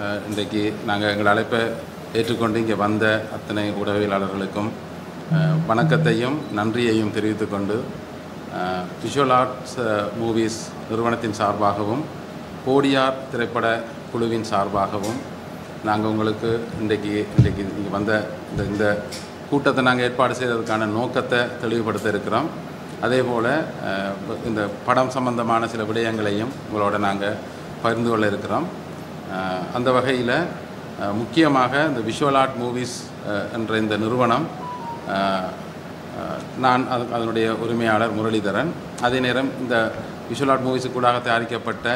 இன்றைக்கு நாங்கள் எங்கள் அழைப்பை ஏற்றுக்கொண்டு இங்கே வந்த அத்தனை ஊடகவியலாளர்களுக்கும் வணக்கத்தையும் நன்றியையும் தெரிவித்துக்கொண்டு விஷுவல் ஆர்ட்ஸ் மூவிஸ் நிறுவனத்தின் சார்பாகவும் போடியார் திரைப்பட குழுவின் சார்பாகவும் நாங்கள் உங்களுக்கு இன்றைக்கு இங்கே வந்த இந்த கூட்டத்தை நாங்கள் ஏற்பாடு செய்வதற்கான நோக்கத்தை தெளிவுபடுத்த இருக்கிறோம். அதே போல் இந்த படம் சம்பந்தமான சில விடயங்களையும் உங்களோட நாங்கள் பகிர்ந்து கொள்ள இருக்கிறோம். அந்த வகையில் முக்கியமாக இந்த விஷுவல் ஆர்ட் மூவிஸ் என்ற இந்த நிறுவனம், நான் அதனுடைய உரிமையாளர் முரளிதரன். அதே நேரம் இந்த விஷுவல் ஆர்ட் மூவிஸுக்கூடாக தயாரிக்கப்பட்ட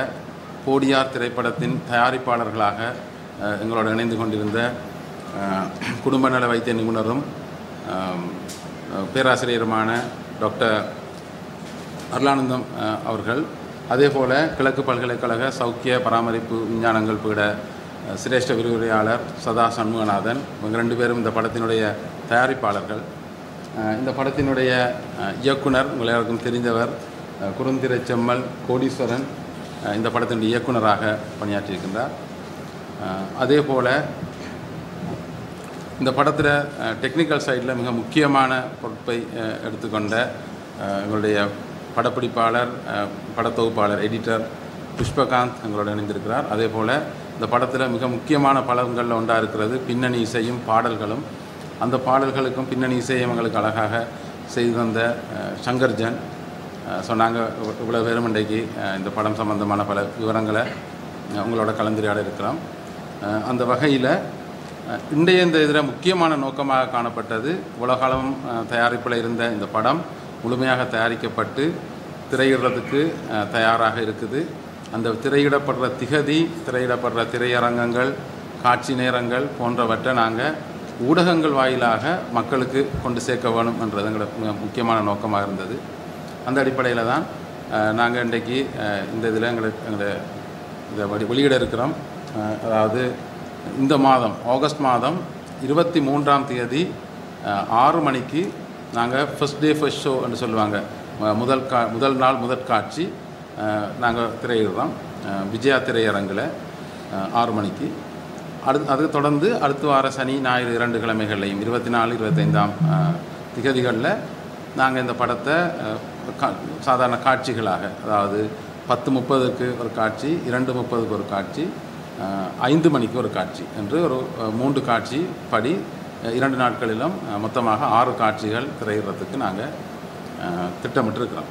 போடியார் திரைப்படத்தின் தயாரிப்பாளர்களாக எங்களோடு இணைந்து கொண்டிருந்த குடும்ப நல வைத்திய நிபுணரும் பேராசிரியருமான டாக்டர் அருளானந்தம் அவர்கள், அதே போல் கிழக்கு பல்கலைக்கழக சௌக்கிய பராமரிப்பு விஞ்ஞானங்கள் பீட சிரேஷ்ட விரிவுரையாளர் சதா சண்முகநாதன், இவங்க 2 பேரும் இந்த படத்தினுடைய தயாரிப்பாளர்கள். இந்த படத்தினுடைய இயக்குனர் உங்கள் எல்லாருக்கும் தெரிந்தவர் குறுந்திரை செம்மல் கோடீஸ்வரன் இந்த படத்தினுடைய இயக்குனராக பணியாற்றியிருக்கின்றார். அதே போல் இந்த படத்தில் டெக்னிக்கல் சைடில் மிக முக்கியமான பொறுப்பை எடுத்துக்கொண்ட எங்களுடைய படப்பிடிப்பாளர், படத்தொகுப்பாளர், எடிட்டர் புஷ்பகாந்த் எங்களோட இணைந்திருக்கிறார். அதே போல் இந்த படத்தில் மிக முக்கியமான பலங்களில் ஒன்றாக இருக்கிறது பின்னணி இசையும் பாடல்களும். அந்த பாடல்களுக்கும் பின்னணி இசையும் எங்களுக்கு அழகாக செய்து தந்த சங்கர்ஜன். ஸோ நாங்கள் இவ்வளோ பேரும் இன்றைக்கு இந்த படம் சம்பந்தமான பல விவரங்களை உங்களோட கலந்துரையாட இருக்கிறோம். அந்த வகையில் இன்றைய இந்த இதில் முக்கியமான நோக்கமாக காணப்பட்டது, உலகளவும் தயாரிப்பில் இருந்த இந்த படம் முழுமையாக தயாரிக்கப்பட்டு திரையிடுறதுக்கு தயாராக இருக்குது. அந்த திரையிடப்படுற திகதி, திரையிடப்படுற திரையரங்கங்கள், காட்சி நேரங்கள் போன்றவற்றை நாங்கள் ஊடகங்கள் வாயிலாக மக்களுக்கு கொண்டு சேர்க்க வேணும் என்றது எங்களோட முக்கியமான நோக்கமாக இருந்தது. அந்த அடிப்படையில் தான் நாங்கள் இன்றைக்கு இந்த இதில் எங்களை இதை வெளியிட இருக்கிறோம். அதாவது இந்த மாதம் ஆகஸ்ட் மாதம் 23ஆம் தேதி 6 மணிக்கு நாங்கள் ஃபர்ஸ்ட் டே ஃபர்ஸ்ட் ஷோ என்று சொல்லுவாங்க, முதல் நாள் முதற் காட்சி நாங்கள் திரையிடுறோம் விஜயா திரையரங்கில் 6 மணிக்கு. அதுக்கு தொடர்ந்து அடுத்த வார சனி ஞாயிறு 2 கிழமைகள்லையும் 24, 25ஆம் திகதிகளில் நாங்கள் இந்த படத்தை சாதாரண காட்சிகளாக, அதாவது 10:30க்கு ஒரு காட்சி, 2:30க்கு ஒரு காட்சி, 5 மணிக்கு ஒரு காட்சி என்று ஒரு 3 காட்சி படி 2 நாட்களிலும் மொத்தமாக 6 காட்சிகள் திரையிடுறதுக்கு நாங்கள் திட்டமிட்டிருக்கிறோம்.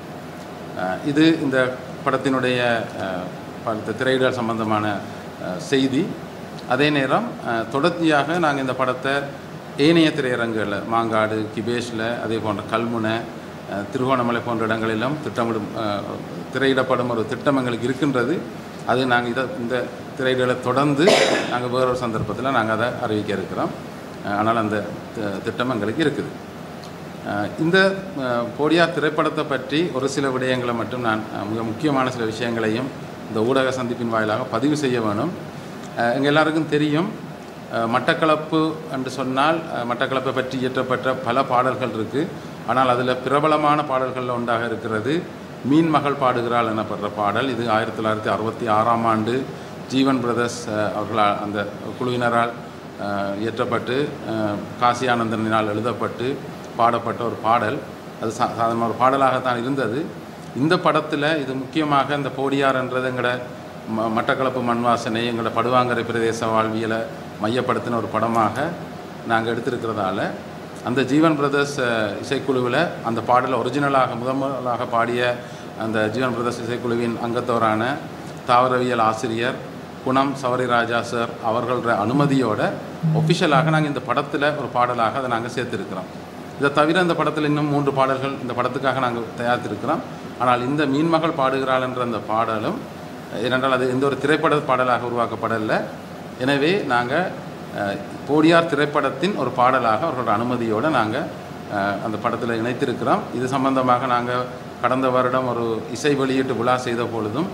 இது இந்த படத்தினுடைய திரையிடல் சம்பந்தமான செய்தி. அதே நேரம் தொடர்ச்சியாக நாங்கள் இந்த படத்தை ஏனைய திரையரங்குகளில் மாங்காடு, கிபேஷில், அதே போன்ற கல்முனை, திருகோணமலை போன்ற இடங்களிலும் திரையிடப்படும் ஒரு திட்டம் எங்களுக்கு இருக்கின்றது. அது நாங்கள் இந்த திரையிடலை தொடர்ந்து நாங்கள் வேறொரு சந்தர்ப்பத்தில் நாங்கள் அதை அறிவிக்க இருக்கிறோம். ஆனால் அந்த திட்டம் எங்களுக்கு இருக்குது. இந்த போடியார் திரைப்படத்தை பற்றி ஒரு சில விடயங்களை மட்டும் நான் மிக முக்கியமான சில விஷயங்களையும் இந்த ஊடக சந்திப்பின் வாயிலாக பதிவு செய்ய வேணும். எங்கள் எல்லாருக்கும் தெரியும், மட்டக்களப்பு என்று சொன்னால் மட்டக்களப்பை பற்றி இயற்றப்பட்ட பல பாடல்கள் இருக்குது. ஆனால் அதில் பிரபலமான பாடல்களில் ஒன்றாக இருக்கிறது மீன் மகள் பாடுகிறாள் எனப்படுற பாடல். இது 1966ஆம் ஆண்டு ஜீவன் பிரதர்ஸ் அவர்களால், அந்த குழுவினரால் இயற்றப்பட்டு காசி ஆனந்தனால் எழுதப்பட்டு பாடப்பட்ட ஒரு பாடல். அது சாதாரண ஒரு பாடலாகத்தான் இருந்தது. இந்த படத்தில் இது முக்கியமாக இந்த போடியார் என்றது எங்களோட மட்டக்களப்பு மண்வாசனை, எங்களோட படுவாங்கரை பிரதேச வாழ்வியலை மையப்படுத்தின ஒரு படமாக நாங்கள் எடுத்திருக்கிறதால அந்த ஜீவன் பிரதர்ஸ் இசைக்குழுவில் அந்த பாடலை ஒரிஜினலாக முதலாக பாடிய அந்த ஜீவன் பிரதர்ஸ் இசைக்குழுவின் அங்கத்தவரான தாவரவியல் ஆசிரியர் குணம் சவரிராஜா சார் அவர்களோட அனுமதியோடு ஒஃபிஷியலாக நாங்கள் இந்த படத்தில் ஒரு பாடலாக அதை நாங்கள் சேர்த்துருக்கிறோம். இதை தவிர இந்த படத்தில் இன்னும் 3 பாடல்கள் இந்த படத்துக்காக நாங்கள் தயாரித்திருக்கிறோம். ஆனால் இந்த மீன்மகள் பாடுகிறாள் என்ற அந்த பாடலும், ஏனென்றால் அது எந்த ஒரு திரைப்பட பாடலாக உருவாக்கப்படலை. எனவே நாங்கள் போடியார் திரைப்படத்தின் ஒரு பாடலாக அவர்களோட அனுமதியோடு நாங்கள் அந்த படத்தில் இணைத்திருக்கிறோம். இது சம்பந்தமாக நாங்கள் கடந்த வருடம் ஒரு இசை வெளியீட்டு விழா செய்த பொழுதும்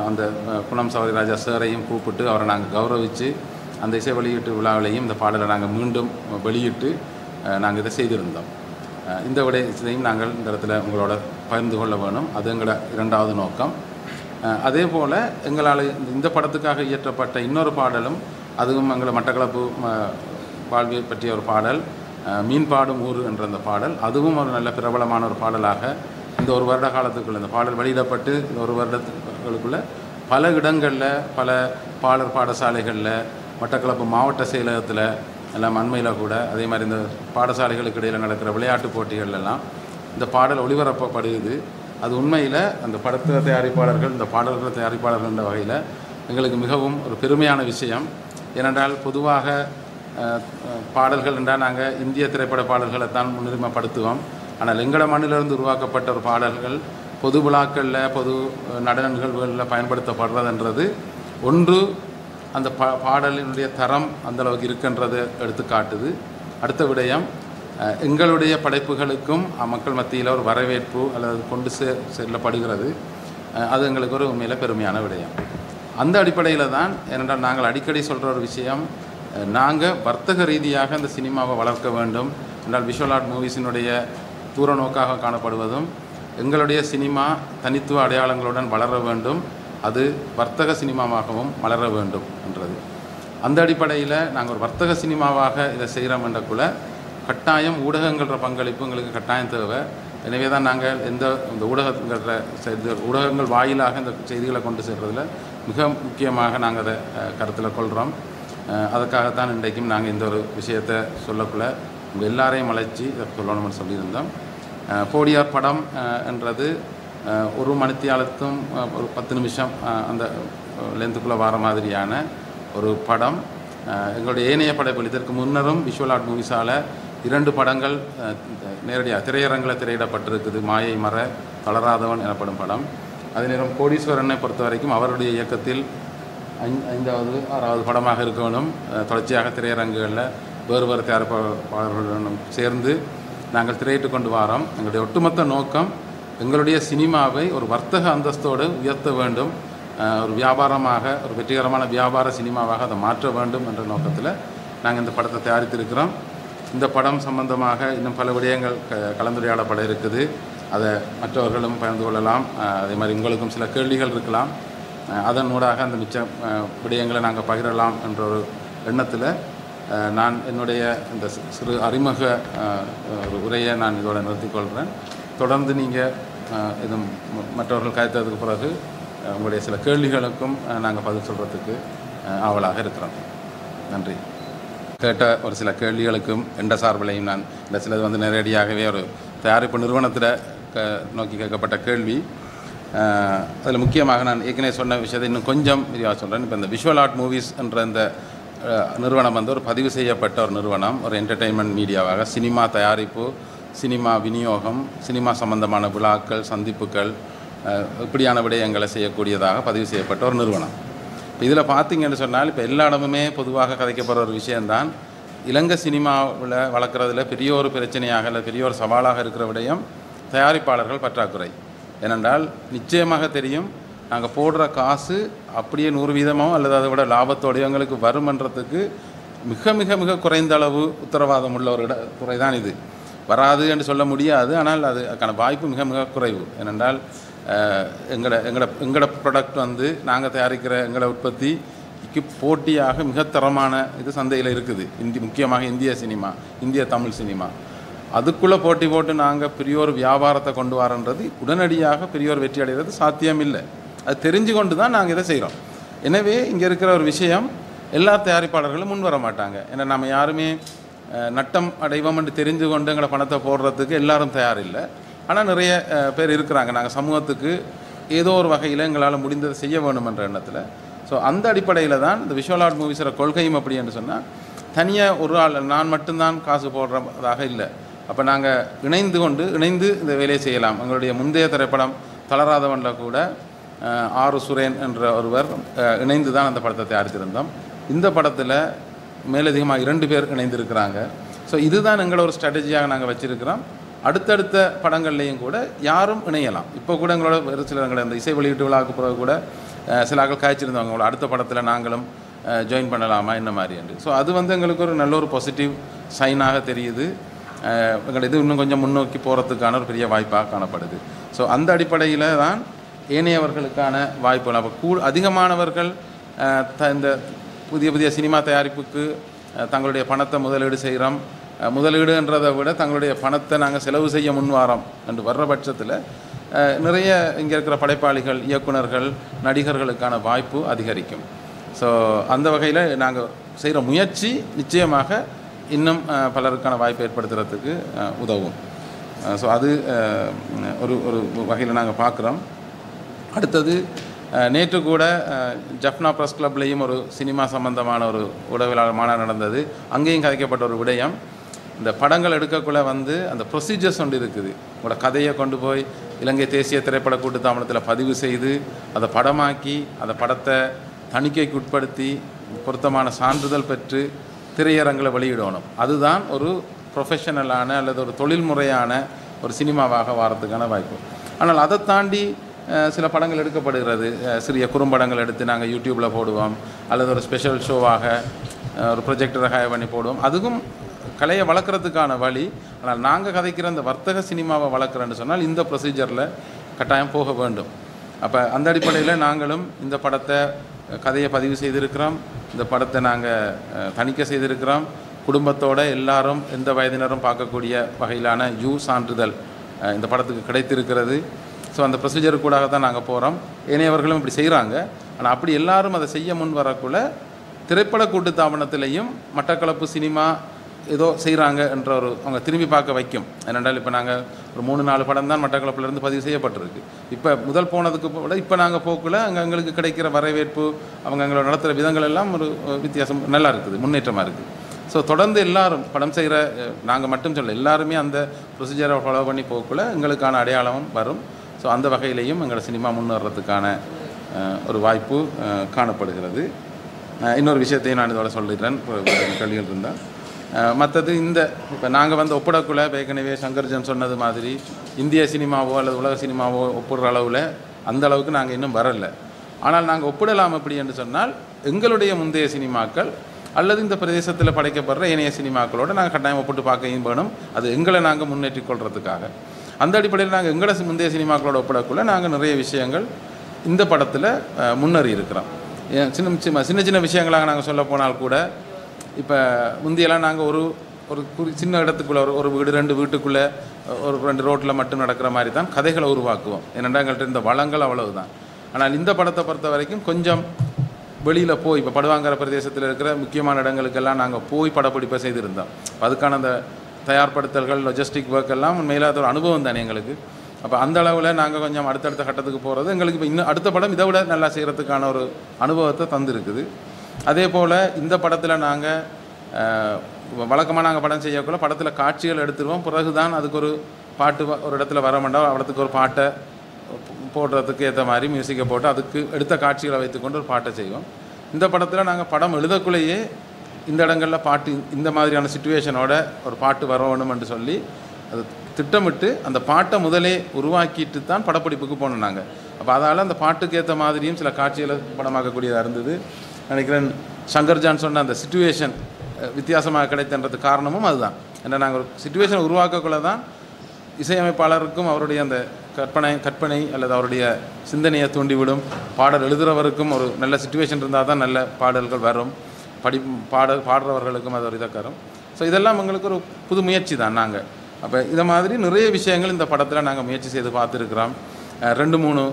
அந்த குணம் சவரிராஜா சாரையும் கூப்பிட்டு அவரை நாங்கள் கௌரவித்து அந்த இசை வெளியீட்டு விழாவிலையும் இந்த பாடலை நாங்கள் மீண்டும் வெளியிட்டு நாங்கள் இதை செய்திருந்தோம். இந்த விடயத்தையும் நாங்கள் இந்த இடத்துல உங்களோட பகிர்ந்து கொள்ள வேணும். அது எங்களோட 2வது நோக்கம். அதே போல் எங்களால் இந்த படத்துக்காக இயற்றப்பட்ட இன்னொரு பாடலும், அதுவும் எங்களை மட்டக்களப்பு வாழ்வியை பற்றிய ஒரு பாடல், மீன்பாடும் ஊர் என்ற அந்த பாடல், அதுவும் ஒரு நல்ல பிரபலமான ஒரு பாடலாக இந்த ஒரு வருட காலத்துக்குள்ளே இந்த பாடல் வெளியிடப்பட்டு இந்த ஒரு வருடத்துக்குள்ளே பல இடங்களில், பல பாடல் பாடசாலைகளில், மட்டக்களப்பு மாவட்ட செயலகத்தில் எல்லாம் அண்மையில் கூட, அதே மாதிரி இந்த பாடசாலைகளுக்கு இடையில் நடக்கிற விளையாட்டு போட்டிகள்லாம் இந்த பாடல் ஒளிபரப்பப்படுது. அது உண்மையில் அந்த படத்தை தயாரிப்பாளர்கள், இந்த பாடல்கள் தயாரிப்பாளர்கள் என்ற வகையில் எங்களுக்கு மிகவும் ஒரு பெருமையான விஷயம். ஏனென்றால் பொதுவாக பாடல்கள் என்றால் நாங்கள் இந்திய திரைப்பட பாடல்களை தான் முன்னுரிமைப்படுத்துவோம். ஆனால் எங்கள மண்ணிலிருந்து உருவாக்கப்பட்ட ஒரு பாடல்கள் பொது விழாக்களில், பொது நடன நிகழ்வுகளில் பயன்படுத்தப்படுறதுன்றது ஒன்று அந்த பாடலினுடைய தரம் அந்தளவுக்கு இருக்குன்றதை எடுத்து காட்டுது. அடுத்த விடயம், எங்களுடைய படைப்புகளுக்கும் மக்கள் மத்தியில் ஒரு வரவேற்பு அல்லது கொண்டு செல்லப்படுகிறது. அது எங்களுக்கு ஒரு உண்மையில் பெருமையான விடயம். அந்த அடிப்படையில் தான், ஏனென்றால் நாங்கள் அடிக்கடி சொல்கிற ஒரு விஷயம், நாங்கள் வர்த்தக ரீதியாக அந்த சினிமாவை வளர்க்க வேண்டும் என்றால் விஷுவல் ஆர்ட் மூவிஸினுடைய தூர நோக்காக காணப்படுவதும், எங்களுடைய சினிமா தனித்துவ அடையாளங்களுடன் வளர வேண்டும், அது வர்த்தக சினிமாவாகவும் வளர வேண்டும் என்றது. அந்த அடிப்படையில் நாங்கள் ஒரு வர்த்தக சினிமாவாக இதை செய்கிறோம் என்றக்குள்ள கட்டாயம் ஊடகங்கள பங்களிப்பு எங்களுக்கு கட்டாயம் தேவை. எனவே தான் நாங்கள் இந்த ஊடகங்கள் வாயிலாக இந்த செய்திகளை கொண்டு சேர்றதில் மிக முக்கியமாக நாங்கள் அதை கருத்தில் கொள்கிறோம். அதுக்காகத்தான் இன்றைக்கும் நாங்கள் இந்த ஒரு விஷயத்தை சொல்லக்குள்ள உங்கள் எல்லாரையும் அழைச்சி இதை சொல்லணும்னு சொல்லியிருந்தோம். போடியார் படம் என்றது ஒரு மணித்தியாலத்தும் ஒரு 10 நிமிஷம் அந்த லென்த்துக்குள்ளே வர மாதிரியான ஒரு படம். எங்களுடைய ஏனைய படைப்புகள் இதற்கு முன்னரும் விஷுவல் ஆர்ட் மூவிஸால் 2 படங்கள் நேரடியாக திரையரங்கில் திரையிடப்பட்டிருக்குது. மாயை மற, தளராதவன் எனப்படும் படம். அதே நேரம் கோடீஸ்வரனை பொறுத்த வரைக்கும் அவருடைய இயக்கத்தில் 5வது 6வது படமாக இருக்கணும். தொடர்ச்சியாக திரையரங்குகளில் வேறு தயாரிப்பாளர்களுடன் சேர்ந்து நாங்கள் திரையிட்டு கொண்டு வரோம். எங்களுடைய ஒட்டுமொத்த நோக்கம் எங்களுடைய சினிமாவை ஒரு வர்த்தக அந்தஸ்தோடு உயர்த்த வேண்டும், ஒரு வியாபாரமாக, ஒரு வெற்றிகரமான வியாபார சினிமாவாக அதை மாற்ற வேண்டும் என்ற நோக்கத்தில் நாங்கள் இந்த படத்தை தயாரித்திருக்கிறோம். இந்த படம் சம்பந்தமாக இன்னும் பல விடயங்கள் கலந்துரையாடப்பட இருக்குது. அதை மற்றவர்களும் பகிர்ந்து கொள்ளலாம். அதே மாதிரி உங்களுக்கும் சில கேள்விகள் இருக்கலாம். அதன் ஊடாக அந்த மிச்ச விடயங்களை நாங்கள் பகிரலாம் என்ற ஒரு எண்ணத்தில் நான் என்னுடைய இந்த சிறு அறிமுக ஒரு உரையை நான் இதோடு நிறுத்திக்கொள்கிறேன். தொடர்ந்து நீங்கள் இது மற்றவர்கள் கருத்ததுக்கு பிறகு உங்களுடைய சில கேள்விகளுக்கும் நாங்கள் பதில் சொல்கிறதுக்கு ஆவலாக இருக்கிறோம். நன்றி. கேட்ட ஒரு சில கேள்விகளுக்கும் எந்த சார்பிலையும் நான் இந்த சிலது நேரடியாகவே ஒரு தயாரிப்பு நிறுவனத்தில் நோக்கி கேட்கப்பட்ட கேள்வி. அதில் முக்கியமாக நான் ஏற்கனவே சொன்ன விஷயத்தை இன்னும் கொஞ்சம் விரிவாக சொல்கிறேன். இப்போ இந்த விஷுவல் ஆர்ட் மூவிஸ் என்ற இந்த நிறுவனம் ஒரு பதிவு செய்யப்பட்ட ஒரு நிறுவனம், ஒரு என்டர்டெயின்மெண்ட் மீடியாவாக சினிமா தயாரிப்பு, சினிமா விநியோகம், சினிமா சம்பந்தமான விழாக்கள், சந்திப்புகள், இப்படியான விடயங்களை செய்யக்கூடியதாக பதிவு செய்யப்பட்ட ஒரு நிறுவனம். இதில் பார்த்திங்கன்னு சொன்னால் இப்போ எல்லா இடமுமே பொதுவாக கதைக்கப்படுற ஒரு விஷயந்தான், இலங்கை சினிமாவில் வளர்க்குறதுல பெரிய ஒரு பிரச்சனையாக இல்லை பெரிய ஒரு சவாலாக இருக்கிற விடயம் தயாரிப்பாளர்கள் பற்றாக்குறை. ஏனென்றால் நிச்சயமாக தெரியும், நாங்கள் போடுற காசு அப்படியே 100% அல்லது அதை விட லாபத்தோடைய எங்களுக்கு வருமன்றதுக்கு மிக மிக மிக குறைந்த அளவு உத்தரவாதம் உள்ள ஒரு துறை தான் இது. வராது என்று சொல்ல முடியாது, ஆனால் அதுக்கான வாய்ப்பு மிக மிக குறைவு. ஏனென்றால் எங்களோட ப்ராடக்ட் நாங்கள் தயாரிக்கிற எங்களோட உற்பத்திக்கு போட்டியாக மிக தரமான இது சந்தையில் இருக்குது. முக்கியமாக இந்திய சினிமா, இந்திய தமிழ் சினிமா, அதுக்குள்ளே போட்டி போட்டு நாங்கள் பெரிய ஒரு வியாபாரத்தை கொண்டு வரன்றது உடனடியாக பெரிய ஒரு வெற்றி அடைகிறது சாத்தியம் இல்லை. அது தெரிஞ்சு கொண்டு தான் நாங்கள் இதை செய்கிறோம். எனவே இங்கே இருக்கிற ஒரு விஷயம், எல்லா தயாரிப்பாளர்களும் முன் வர மாட்டாங்க. ஏன்னா நம்ம யாருமே நட்டம் அடைவோம் என்று தெரிஞ்சு கொண்டு எங்களை பணத்தை போடுறதுக்கு எல்லாரும் தயார் இல்லை. ஆனால் நிறைய பேர் இருக்கிறாங்க. நாங்கள் சமூகத்துக்கு ஏதோ ஒரு வகையில் எங்களால் முடிந்ததை செய்ய வேணுமென்ற எண்ணத்தில். ஸோ அந்த அடிப்படையில் தான் இந்த விஷுவல் ஆர்ட் மூவிஸோட கொள்கையும் அப்படி என்று சொன்னால், தனியாக ஒரு ஆள் நான் மட்டும்தான் காசு போடுறதாக இல்லை. அப்போ நாங்கள் இணைந்து இந்த வேலையை செய்யலாம். எங்களுடைய முந்தைய திரைப்படம் தளராதவனில் கூட ஆர் சுரேன் என்ற ஒருவர் இணைந்து தான் அந்த படத்தை தயாரித்திருந்தோம். இந்த படத்தில் மேலதிகமாக 2 பேர் இணைந்திருக்கிறாங்க. ஸோ இதுதான் எங்களோட ஒரு ஸ்ட்ராட்டஜியாக நாங்கள் வச்சுருக்கிறோம். அடுத்தடுத்த படங்கள்லேயும் கூட யாரும் இணையலாம். இப்போ கூட எங்களோட ஒரு சில எங்களை அந்த இசை வெளியீட்டு விழாவுக்கு பிறகு கூட சில ஆட்கள் காய்ச்சிருந்தவங்க, அவங்களோட அடுத்த படத்தில் நாங்களும் ஜாயின் பண்ணலாமா என்ன மாதிரி என்று. ஸோ அது எங்களுக்கு ஒரு நல்ல ஒரு பாசிட்டிவ் சைனாக தெரியுது. எங்கள் இது இன்னும் கொஞ்சம் முன்னோக்கி போகிறதுக்கான ஒரு பெரிய வாய்ப்பாக காணப்படுது. ஸோ அந்த அடிப்படையில் தான் ஏனையவர்களுக்கான வாய்ப்புகள். அப்போ அதிகமானவர்கள் இந்த புதிய புதிய சினிமா தயாரிப்புக்கு தங்களுடைய பணத்தை முதலீடு செய்கிறோம். முதலீடுன்றதை விட தங்களுடைய பணத்தை நாங்கள் செலவு செய்ய முன்வாரோம் என்று வர்ற பட்சத்தில் நிறைய இங்கே இருக்கிற படைப்பாளிகள், இயக்குனர்கள், நடிகர்களுக்கான வாய்ப்பு அதிகரிக்கும். ஸோ அந்த வகையில் நாங்கள் செய்கிற முயற்சி நிச்சயமாக இன்னும் பலருக்கான வாய்ப்பு ஏற்படுத்துறதுக்கு உதவும். ஸோ அது ஒரு ஒரு வகையில் நாங்கள் பார்க்குறோம். அடுத்தது நேற்று கூட ஜஃப்னா ப்ரெஸ் கிளப்லேயும் ஒரு சினிமா சம்பந்தமான ஒரு உடவியலாளர் மாநாடு நடந்தது. அங்கேயும் கதைக்கப்பட்ட ஒரு விடயம், இந்த படங்கள் எடுக்கக்குள்ளே அந்த ப்ரொசீஜர்ஸ் ஒன்று இருக்குது. உங்களோட கதையை கொண்டு போய் இலங்கை தேசிய திரைப்பட கூட்டுத்தாபனத்தில் பதிவு செய்து அதை படமாக்கி அந்த படத்தை தணிக்கைக்கு உட்படுத்தி பொருத்தமான சான்றிதழ் பெற்று திரையரங்களை வெளியிடணும். அதுதான் ஒரு ப்ரொஃபஷனலான அல்லது ஒரு தொழில்முறையான ஒரு சினிமாவாக வாரத்துக்கான வாய்ப்பு. ஆனால் அதை தாண்டி சில படங்கள் எடுக்கப்படுகிறது. சிறிய குறும்படங்கள் எடுத்து நாங்கள் யூடியூப்பில் போடுவோம், அல்லது ஒரு ஸ்பெஷல் ஷோவாக ஒரு ப்ரொஜெக்டரை ஹையர் பண்ணி போடுவோம். அதுவும் கலையை வளர்க்குறதுக்கான வழி. ஆனால் நாங்கள் கதைக்கிற அந்த வர்த்தக சினிமாவை வளர்க்குறேன்னு சொன்னால் இந்த ப்ரொசீஜரில் கட்டாயம் போக வேண்டும். அப்போ அந்த அடிப்படையில் நாங்களும் இந்த படத்தை கதையை பதிவு செய்திருக்கிறோம். இந்த படத்தை நாங்கள் தணிக்கை செய்திருக்கிறோம். குடும்பத்தோடு எல்லாரும் எந்த வயதினரும் பார்க்கக்கூடிய வகையிலான சான்றிதழ் இந்த படத்துக்கு கிடைத்திருக்கிறது. ஸோ அந்த ப்ரொசீஜருக்கு கூடாக தான் நாங்கள் போகிறோம். ஏனையவர்களும் இப்படி செய்கிறாங்க. ஆனால் அப்படி எல்லாரும் அதை செய்ய முன் வரக்குள்ள திரைப்பட கூட்டுத்தாபனத்திலையும் மட்டக்களப்பு சினிமா ஏதோ செய்கிறாங்க என்ற ஒரு அவங்க திரும்பி பார்க்க வைக்கும். ஏனென்றால் இப்போ நாங்கள் ஒரு 3-4 படம் தான் மட்டக்களப்பிலேருந்து பதிவு செய்யப்பட்டிருக்கு. இப்போ முதல் போனதுக்கு விட இப்போ நாங்கள் போக்குள்ள அங்கே எங்களுக்கு கிடைக்கிற வரவேற்பு, அவங்க எங்களோட நடத்துகிற விதங்கள் எல்லாம் ஒரு வித்தியாசம் நல்லா இருக்குது, முன்னேற்றமாக இருக்குது. ஸோ தொடர்ந்து எல்லாரும் படம் செய்கிற நாங்கள் மட்டும் சொல்ல எல்லாருமே அந்த ப்ரொசீஜரை ஃபாலோ பண்ணி போக்குள்ள எங்களுக்கான அடையாளமும் வரும். ஸோ அந்த வகையிலையும் எங்களோட சினிமா முன்னேறதுக்கான ஒரு வாய்ப்பு காணப்படுகிறது. இன்னொரு விஷயத்தையும் நான் இதோட சொல்லிடுறேன், கேள்விகள் இருந்தால். மற்றது இந்த இப்போ நாங்கள் ஒப்பிடக்குள்ள ஏற்கனவே சங்கர்ஜன் சொன்னது மாதிரி இந்திய சினிமாவோ அல்லது உலக சினிமாவோ ஒப்பிடுற அளவில் அந்த அளவுக்கு நாங்கள் இன்னும் வரலை. ஆனால் நாங்கள் ஒப்பிடலாம் எப்படி என்று சொன்னால் எங்களுடைய முந்தைய சினிமாக்கள் அல்லது இந்த பிரதேசத்தில் படைக்கப்படுற ஏனைய சினிமாக்களோடு நாங்கள் கட்டாயம் ஒப்பிட்டு பார்க்க வேணும். அது எங்களை நாங்கள் முன்னேற்றி கொள்றதுக்காக. அந்த அடிப்படையில் நாங்கள் எங்களை முந்தைய சினிமாக்களோட ஒப்பிடக்குள்ள நாங்கள் நிறைய விஷயங்கள் இந்த படத்தில் முன்னேறி இருக்கிறோம். சின்ன சின்ன விஷயங்களாக நாங்கள் சொல்ல போனால் கூட இப்போ முந்தியெல்லாம் நாங்கள் ஒரு சின்ன இடத்துக்குள்ளே ஒரு வீடு 2 வீட்டுக்குள்ளே ஒரு 2 ரோட்டில் மட்டும் நடக்கிற மாதிரி தான் கதைகளை உருவாக்குவோம். ஏன்னா எங்கள்கிட்ட இந்த வளங்கள் அவ்வளவு தான். ஆனால் இந்த படத்தை பொறுத்த வரைக்கும் கொஞ்சம் வெளியில் போய் இப்போ படுவாங்கிற பிரதேசத்தில் இருக்கிற முக்கியமான இடங்களுக்கெல்லாம் நாங்கள் போய் படப்பிடிப்பை செய்திருந்தோம். அதுக்கான அந்த தயார்படுத்தல்கள், லொஜிஸ்டிக் ஒர்க் எல்லாம் உண்மையில் அது ஒரு அனுபவம் தானே எங்களுக்கு. அப்போ அந்த அளவில் நாங்கள் கொஞ்சம் அடுத்தடுத்த கட்டத்துக்கு போகிறது எங்களுக்கு இப்போ இன்னும் அடுத்த படம் இதை விட நல்லா செய்கிறதுக்கான ஒரு அனுபவத்தை தந்துருக்குது. அதே போல் இந்த படத்தில் நாங்கள் வழக்கமாக நாங்கள் படம் செய்யக்குள்ள படத்தில் காட்சிகள் எடுத்துருவோம். பிறகு தான் அதுக்கு ஒரு பாட்டு ஒரு இடத்துல வர மாட்டோம், இடத்துக்கு ஒரு பாட்டை போடுறதுக்கு ஏற்ற மாதிரி மியூசிக்கை போட்டு அதுக்கு எடுத்த காட்சிகளை வைத்துக்கொண்டு ஒரு பாட்டை செய்வோம். இந்த படத்தில் நாங்கள் படம் எழுதக்குள்ளேயே இந்த இடங்களில் பாட்டு இந்த மாதிரியான சிச்சுவேஷனோட ஒரு பாட்டு வரணும் என்று சொல்லி அது திட்டமிட்டு அந்த பாட்டை முதலே உருவாக்கிட்டு தான் படப்பிடிப்புக்கு போனோம் நாங்கள். அப்போ அதனால் அந்த பாட்டுக்கு ஏற்ற மாதிரியும் சில காட்சிகளை படமாக்கக்கூடியதாக இருந்தது. நினைக்கிறேன் சங்கர்ஜான் சொன்ன அந்த சிச்சுவேஷன் வித்தியாசமாக கிடைத்தன்றதுக்கு காரணமும் அதுதான். ஏன்னா நாங்கள் ஒரு சிச்சுவேஷனை உருவாக்கக்குள்ள தான் இசையமைப்பாளருக்கும் அவருடைய அந்த கற்பனை அல்லது அவருடைய சிந்தனையை தூண்டிவிடும். பாடல் எழுதுகிறவருக்கும் ஒரு நல்ல சிச்சுவேஷன் இருந்தால் தான் நல்ல பாடல்கள் வரும். பாடுறவர்களுக்கும் அது ஒரு இதாக்கரும். ஸோ இதெல்லாம் எங்களுக்கு ஒரு புது முயற்சி தான் நாங்கள். அப்போ இதை மாதிரி நிறைய விஷயங்கள் இந்த படத்தில் நாங்கள் முயற்சி செய்து பார்த்துருக்குறோம். 2-3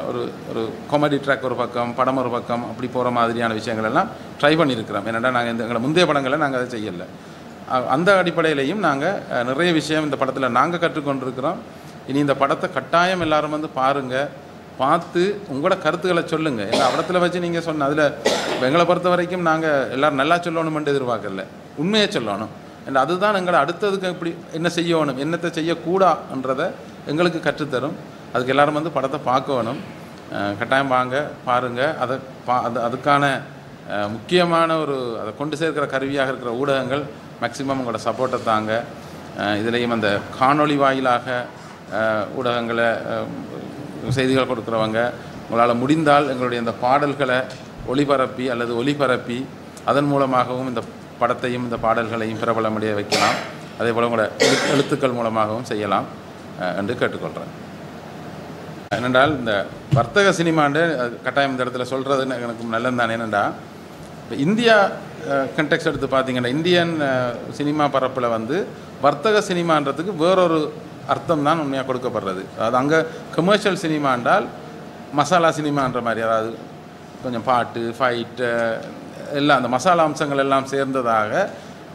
ஒரு காமெடி ட்ராக் ஒரு பக்கம், படம் ஒரு பக்கம், அப்படி போகிற மாதிரியான விஷயங்கள் எல்லாம் ட்ரை பண்ணியிருக்கிறோம். ஏன்னா நாங்கள் எங்களை முந்தைய படங்களை நாங்கள் அதை செய்யலை. அந்த அடிப்படையிலையும் நாங்கள் நிறைய விஷயம் இந்த படத்தில் நாங்கள் கற்றுக்கொண்டிருக்கிறோம். இனி இந்த படத்தை கட்டாயம் எல்லோரும் பாருங்கள், பார்த்து உங்களோட கருத்துக்களை சொல்லுங்கள். ஏன்னா இடத்துல வச்சு நீங்கள் சொன்ன அதில் எங்களை பொறுத்த வரைக்கும் நாங்கள் எல்லோரும் நல்லா சொல்லணுமென்று எதிர்பார்க்கல, உண்மையை சொல்லணும். ஏன்னா அதுதான் எங்களை அடுத்ததுக்கு இப்படி என்ன செய்யணும், என்னத்தை செய்யக்கூடாதுன்றதை எங்களுக்கு கற்றுத்தரும். அதுக்கு எல்லோரும் படத்தை பார்க்கணும். கட்டாயம் வாங்க, பாருங்கள். அதுக்கான முக்கியமான அதை கொண்டு சேர்க்கிற கருவியாக இருக்கிற ஊடகங்கள் மேக்சிமம் உங்களோட சப்போர்ட்டை தாங்க. இதுலேயும் அந்த காணொளி வாயிலாக ஊடகங்களை செய்திகள் கொடுக்குறவங்க உங்களால் முடிந்தால் எங்களுடைய இந்த பாடல்களை ஒளிபரப்பி அல்லது ஒலிபரப்பி அதன் மூலமாகவும் இந்த படத்தையும் இந்த பாடல்களையும் பிரபலமடைய வைக்கலாம். அதே போல் உங்களோட எழுத்துக்கள் மூலமாகவும் செய்யலாம் என்று கேட்டுக்கொள்கிறேன். ஏனென்றால் இந்த வர்த்தக சினிமாண்டு கட்டாயம் இந்த இடத்துல சொல்கிறது எனக்கு நல்லது தான். ஏனென்றா இப்போ இந்தியா கண்டெக்ஸ்ட் எடுத்து பார்த்தீங்கன்னா இந்தியன் சினிமா பரப்பில் வந்து வர்த்தக சினிமான்றதுக்கு வேறொரு அர்த்தம் தான் உண்மையாக கொடுக்கப்படுறது. அதாவது அங்கே கமர்ஷியல் சினிமா என்றால் மசாலா சினிமான்ற மாதிரி, அதாவது கொஞ்சம் பாட்டு ஃபைட்டு எல்லாம் அந்த மசாலா அம்சங்கள் எல்லாம் சேர்ந்ததாக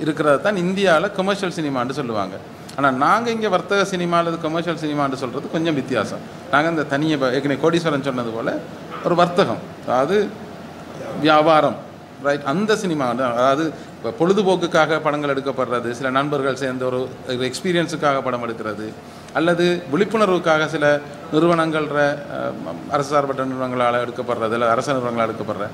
இருக்கிறது தான் இந்தியாவில் கமர்ஷியல் சினிமான்னு சொல்லுவாங்க. ஆனால் நாங்கள் இங்கே வர்த்தக சினிமா அல்லது கமர்ஷியல் சினிமான்னு சொல்கிறது கொஞ்சம் வித்தியாசம். நாங்கள் இந்த தனியை ஏற்கனவே கோடீஸ்வரன் சொன்னது போல் ஒரு வர்த்தகம், அதாவது வியாபாரம், ரைட், அந்த சினிமா. அதாவது இப்போ பொழுதுபோக்குக்காக படங்கள் எடுக்கப்படுறது, சில நண்பர்கள் சேர்ந்த ஒரு எக்ஸ்பீரியன்ஸுக்காக படம் எடுக்கிறது, அல்லது விழிப்புணர்வுக்காக சில நிறுவனங்கள அரசு சார்பற்ற நிறுவனங்களால் எடுக்கப்படுறது, இல்லை அரசு நிறுவனங்களால் எடுக்கப்படுற